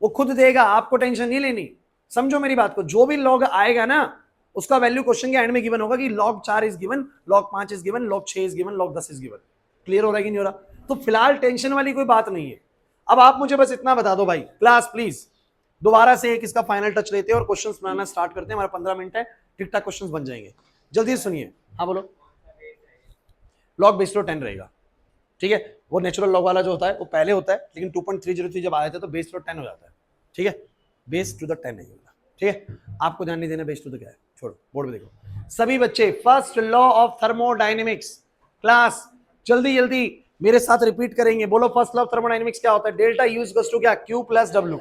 वो खुद देगा, आपको टेंशन नहीं लेनी। समझो मेरी बात को, जो भी log आएगा ना उसका वैल्यू क्वेश्चन के एंड में गिवन होगा कि log 4 is given, log 5 is given, log 6 is given, log 10 is given. Clear हो रहा है कि नहीं हो रहा? तो फिलहाल टेंशन वाली कोई बात नहीं है। अब आप मुझे बस इतना बता दो भाई, क्लास प्लीज दोबारा से एक इसका फाइनल टच लेते हैं और क्वेश्चंस बनाना स्टार्ट करते हैं। हमारा 15 मिनट है, ठीक ठाक क्वेश्चंस बन जाएंगे। जल्दी से सुनिए। हाँ बोलो। लॉग बेस लो 10 रहेगा, ठीक है। वो नेचुरल लॉग वाला जो होता है वो पहले होता है, लेकिन 2.303 जब आया था तो बेस लो 10 हो जाता है, ठीक है। बेस टू द 10 नहीं होगा, ठीक है। आपको ध्यान नहीं देना बेस टू द क्या है, छोड़ो, बोर्ड पे देखो सभी बच्चे। First law of thermodynamics, class जल्दी जल्दी मेरे साथ रिपीट करेंगे। बोलो फर्स्ट लॉ ऑफ थर्मोडायनेमिक्स क्या होता है? डेल्टा यू इक्वल्स टू क्या? Q plus W,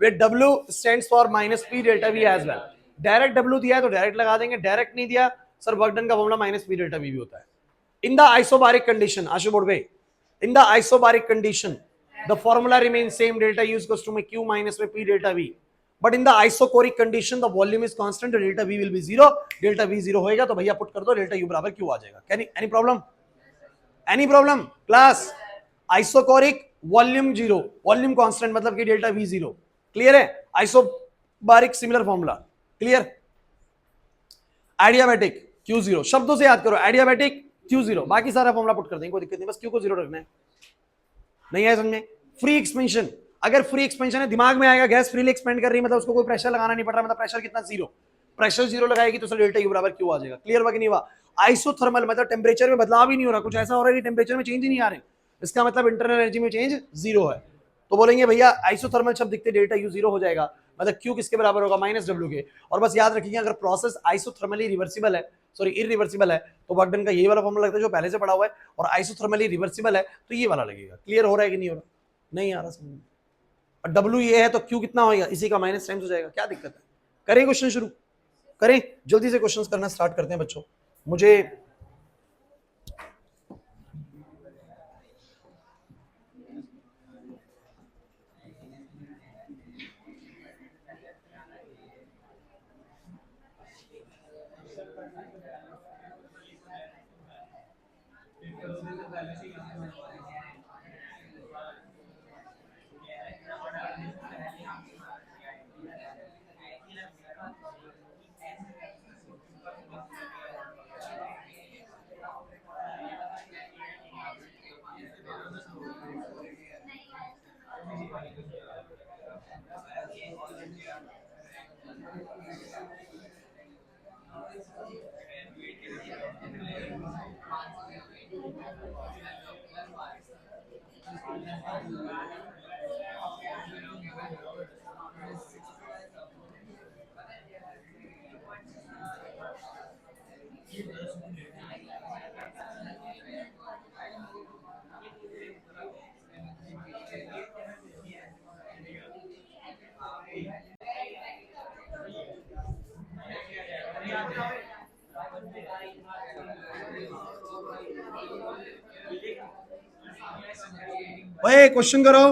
where W stands for minus P delta V as well। Direct W दिया है तो डायरेक्ट लगा देंगे, डायरेक्ट नहीं दिया सर वर्क डन का formula minus P delta V भी होता है। इन द आइसोबारिक कंडीशन, आशु बोर्ड पे, in the isobaric condition the formula remain same, delta U equals to में Q माइनस में P delta V। But in the isochoric condition the volume is constant, delta V will be 0। Delta V 0 होएगा तो भैया put कर दो delta U बराबर Q आ जाएगा। Any problem? Any problem class? Isochoric volume 0, volume constant मतलब कि delta V 0। Clear है? Isobaric similar formula clear. Adiabatic Q 0, शब्दों से याद करो, एडियाबैटिक Q 0, बाकी सारा फॉर्मूला पुट कर देंगे, कोई दिक्कत नहीं, बस Q को 0 रखना है। नहीं है समझ में? फ्री एक्सपेंशन, अगर फ्री एक्सपेंशन है दिमाग में आएगा गैस फ्रीली एक्सपेंड कर रही है, मतलब उसको कोई प्रेशर लगाना नहीं पड़ रहा, मतलब प्रेशर कितना? 0। प्रेशर 0 लगाएगी तो सर डेल्टा U बराबर Q आ जाएगा। क्लियर हुआ कि नहीं हुआ? आइसोथर्मल मतलब टेम्परेचर में बदलाव ही नहीं हो रहा, कुछ ऐसा हो रहा है कि टेम्परेचर में चेंज ही नहीं आ रहे, इसका मतलब इंटरनल एनर्जी में चेंज 0 है। तो बोलेंगे भैया आइसोथर्मल शब्द दिखते डेल्टा U 0 हो जाएगा, मतलब Q किसके बराबर होगा? माइनस W के। और बस याद रखिए अगर प्रोसेस आइसोथर्मली रिवर्सिबल है, सॉरी इरिवर्सिबल है, तो वर्क डन का ये वाला फॉर्मूला लगता है जो पहले से पड़ा हुआ है, और आइसोथर्मली रिवर्सिबल है तो ये वाला लगेगा। क्लियर हो रहा है कि नहीं हो रहा? नहीं आ रहा समझ? और W ये है तो Q कितना होगा? इसी का माइनस टाइम्स हो जाएगा। क्या दिक्कत है? करें क्वेश्चन शुरू? करें जल्दी से, क्वेश्चंस करना स्टार्ट करते हैं बच्चों। मुझे ओए क्वेश्चन करो।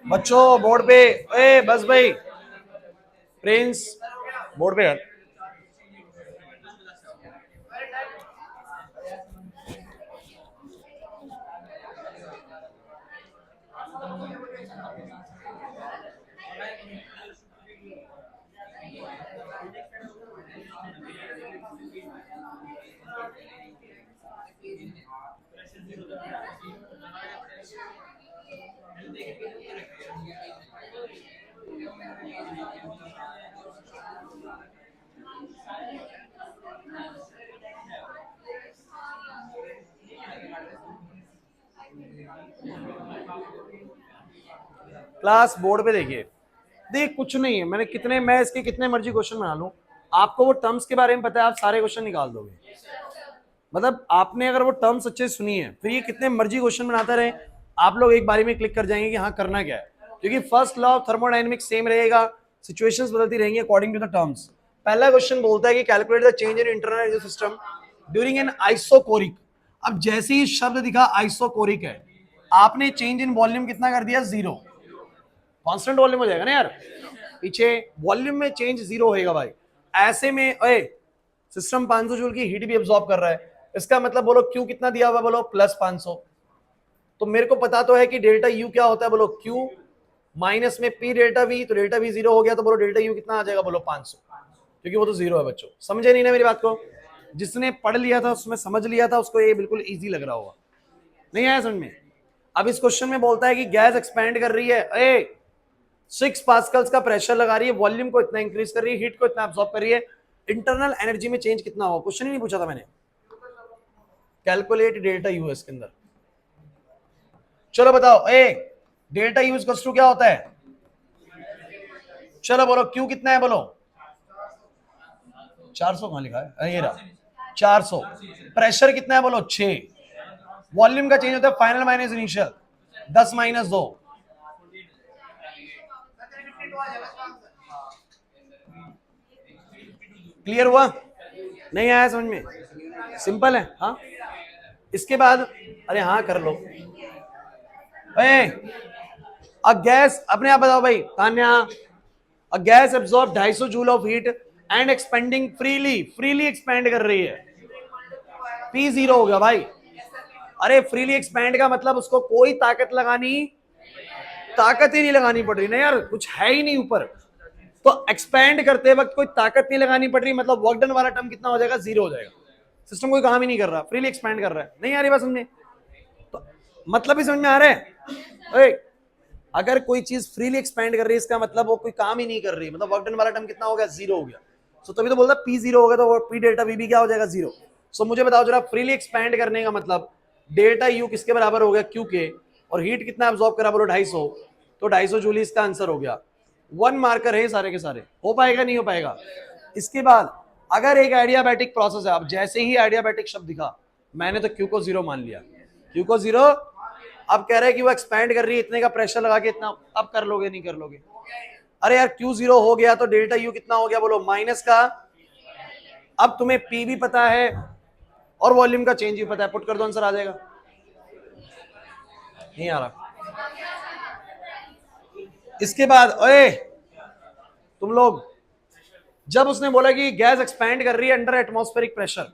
बच्चों बोर्ड पे, ए बस भाई, प्रिंस बोर्ड पे हट। क्लास बोर्ड पे देखिए, देख कुछ नहीं है, मैंने कितने, मैं इसके कितने मर्जी क्वेश्चन बना लूं, आपको वो टर्म्स के बारे में पता है, आप सारे क्वेश्चन निकाल दोगे। मतलब आपने अगर वो टर्म्स अच्छे सुनी है, फिर ये कितने मर्जी क्वेश्चन बनाते रहे, आप लोग एक बारी में क्लिक कर जाएंगे कि हाँ करना क्या है, क्योंकि first law of thermodynamics same रहेगा, सिचुएशंस बदलती रहेंगी अकॉर्डिंग टू द टर्म्स। पहला क्वेश्चन बोलता है कि calculate the change in internal energy system during an isochoric. अब जैसे ही शब्द दिखा आइसोकोरिक है, आपने चेंज इन वॉल्यूम कितना कर दिया, 0, कांस्टेंट वॉल्यूम हो जाएगा ना यार, पीछे वॉल्यूम में चेंज 0 होएगा भाई। ऐसे में सिस्टम 500 जूल की हीट भी एब्जॉर्ब कर रहा है, इसका मतलब बोलो Q कितना दिया हुआ, बोलो प्लस 500। तो मेरे को पता तो है कि डेल्टा U क्या होता है, बोलो Q माइनस में P डेल्टा V, तो डेल्टा V 0 हो गया, तो बोलो डेल्टा U कितना आ जाएगा, बोलो 500, क्योंकि वो तो 0 है बच्चों। समझे नहीं ना मेरी बात को? जिसने पढ़ लिया था, उसमें समझ लिया था, उसको ये बिल्कुल ईजी लग रहा होगा। नहीं आया समझ में? अब इस क्वेश्चन में बोलता है कि गैस एक्सपैंड कर रही है, 6 पास्कल्स का प्रेशर लगा रही है, वॉल्यूम को इतना इंक्रीज कर रही है, हीट को इतना एब्जॉर्ब कर रही है, इंटरनल एनर्जी में चेंज कितना होगा? क्वेश्चन ही नहीं पूछा था मैंने, कैलकुलेट डेल्टा यू इसके अंदर। चलो बताओ, डेल्टा यू इक्वल्स टू क्या होता है? चलो बोलो क्यू कितना है, बोलो 400 कहां लिखा है, ये रहा 400। प्रेशर कितना है, बोलो 6। वॉल्यूम का चेंज होता है final minus initial, 10 minus 2। Clear हुआ? नहीं आया समझ में? सिंपल है। हाँ, इसके बाद अरे हाँ कर लो। अ गैस, अपने आप बताओ भाई Tanya, a gas absorb 250 joule of heat and expanding freely expand कर रही है, P 0 हो गया भाई। अरे फ्रीली एक्सपेंड का मतलब उसको कोई ताकत ही नहीं लगानी पड़ रही ना यार, कुछ है ही नहीं ऊपर, तो एक्सपेंड करते वक्त कोई ताकत नहीं लगानी पड़ रही, मतलब वर्क डन वाला टर्म कितना हो जाएगा, 0 हो जाएगा। सिस्टम कोई काम ही नहीं कर रहा, फ्रीली एक्सपेंड कर रहा है। नहीं आ रही बात समझे? तो मतलब ही समझ में आ रहा है? अगर कोई चीज फ्रीली एक्सपेंड कर रही है, इसका मतलब वो कोई काम ही नहीं कर रही, मतलब वर्क डन वाला टर्म कितना हो गया, 0 हो गया। सो तभी तो बोलता P 0 हो गया, तो P डेल्टा V भी क्या हो जाएगा, 0। सो मुझे बताओ जरा, फ्रीली एक्सपेंड करने का मतलब डेल्टा U किसके बराबर हो गया, Q के, और हीट कितना एब्जॉर्ब करा, बोलो 250, तो 250 जूल इसका आंसर हो गया। 1 मार्कर है सारे के सारे, हो पाएगा नहीं हो पाएगा? इसके बाद अगर एक एडियाबैटिक प्रोसेस है, अब जैसे ही एडियाबैटिक शब्द दिखा, मैंने तो Q को 0 मान लिया, Q को 0। अब कह रहे हैं कि वो एक्सपैंड कर रही है, इतने का प्रेशर लगा के इतना, अब कर लोगे नहीं कर लोगे? अरे यार Q 0 हो गया तो डेल्टा U कितना हो गया, बोलो माइनस का, अब तुम्हें P भी पता है और वॉल्यूम का चेंज भी पता है, पुट कर दो आंसर आ जाएगा। नहीं आ रहा? इसके बाद तुम लोग, जब उसने बोला कि गैस एक्सपैंड कर रही है अंडर एटमॉस्फेरिक प्रेशर,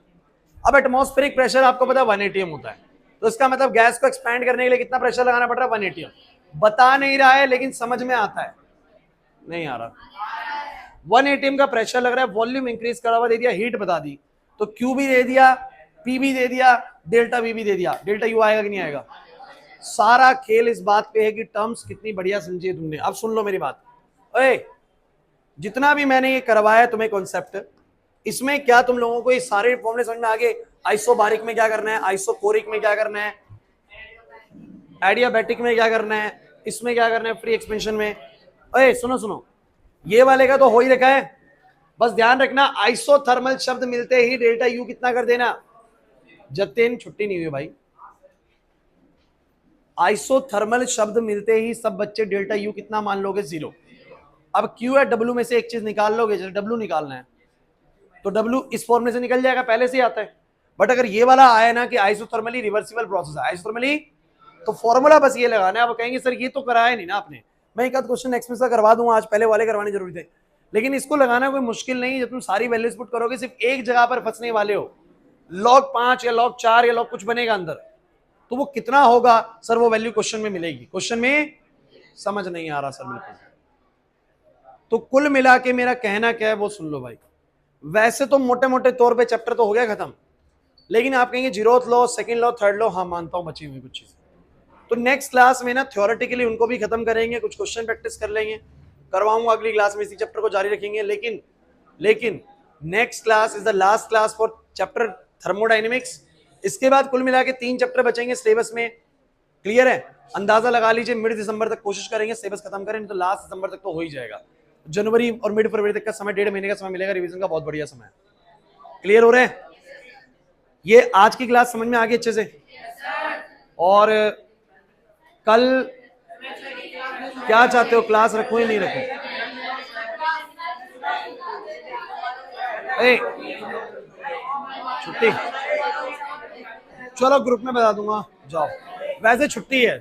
अब एटमॉस्फेरिक प्रेशर आपको पता है 1 atm होता है, तो इसका मतलब गैस को एक्सपैंड करने के लिए कितना प्रेशर लगाना पड़ रहा है, 1 atm। बता नहीं रहा है लेकिन समझ में आता है। नहीं आ रहा? 1 atm का प्रेशर लग रहा है, वॉल्यूम इंक्रीज करा हुआ दे दिया, हीट बता दी, तो Q भी दे दिया, P भी दे दिया, डेल्टा V भी दे दिया, डेल्टा U आएगा कि नहीं आएगा? सारा खेल इस बात पे है कि टर्म्स कितनी बढ़िया समझी तुमने। अब सुन लो मेरी बात, जितना भी मैंने ये करवाया तुम्हें कॉन्सेप्ट, इसमें क्या तुम लोगों को ये सारे फॉर्मूले समझ में आ गए? आइसोबारिक में क्या करना है, आइसोकोरिक में क्या करना है, एडियाबैटिक में क्या करना है, इसमें क्या करना है, फ्री एक्सपेंशन में। सुनो, ये वाले का तो हो ही रखा है, बस ध्यान रखना आइसोथर्मल शब्द मिलते ही डेल्टा U कितना कर देना। जतिन छुट्टी नहीं हुई भाई, आइसोथर्मल शब्द मिलते ही सब बच्चे डेल्टा U कितना मान लोगे, 0। अब Q या W में से एक चीज निकाल लोगे, जैसे W निकालना है तो W इस फॉर्मूले से निकल जाएगा, पहले से ही आता है। बट अगर ये वाला आया ना कि आइसोथर्मली रिवर्सिबल प्रोसेस है, आइसोथर्मली, तो फॉर्मूला बस ये लगाना है। आप कहेंगे सर ये तो कराया नहीं ना आपने, मैं एक आध क्वेश्चन नेक्स्ट में से करवा दूंगा, आज पहले वाले करवाने जरूरी थे, लेकिन इसको लगाना कोई मुश्किल नहीं। जब तुम सारी वैल्यूज पुट करोगे, सिर्फ एक जगह पर फंसने वाले हो, log 5 या log 4 या log कुछ बनेगा अंदर, तो वो कितना होगा सर, वो वैल्यू क्वेश्चन में मिलेगी। क्वेश्चन में समझ नहीं आ रहा सर बिल्कुल? तो कुल मिला के मेरा कहना क्या है वो सुन लो भाई। वैसे तो मोटे मोटे तौर पे चैप्टर तो हो गया खत्म, लेकिन आप कहेंगे zeroth law, second law, third law, हाँ मानता हूं बची हुई कुछ चीज, तो नेक्स्ट क्लास में ना थ्योरेटिकली उनको भी खत्म करेंगे, कुछ क्वेश्चन प्रैक्टिस कर लेंगे, करवाऊंगा अगली क्लास में, इसी चैप्टर को जारी रखेंगे। लेकिन next class is the last class for chapter thermodynamics. इसके बाद कुल मिला के 3 चैप्टर बचेंगे सिलेबस में, क्लियर है? अंदाजा लगा लीजिए मिड दिसंबर तक कोशिश करेंगे सिलेबस खत्म करें, नहीं तो लास्ट दिसंबर तक तो हो ही जाएगा। जनवरी और मिड फरवरी तक का समय, 1.5 महीने का समय मिलेगा रिवीजन का, बहुत बढ़िया समय। क्लियर हो रहे हैं? ये आज की क्लास समझ में आ गई अच्छे से? और कल क्या चाहते हो, क्लास रखूं या नहीं रखूं? छुट्टी? चलो ग्रुप में बता दूंगा, जाओ। वैसे छुट्टी है।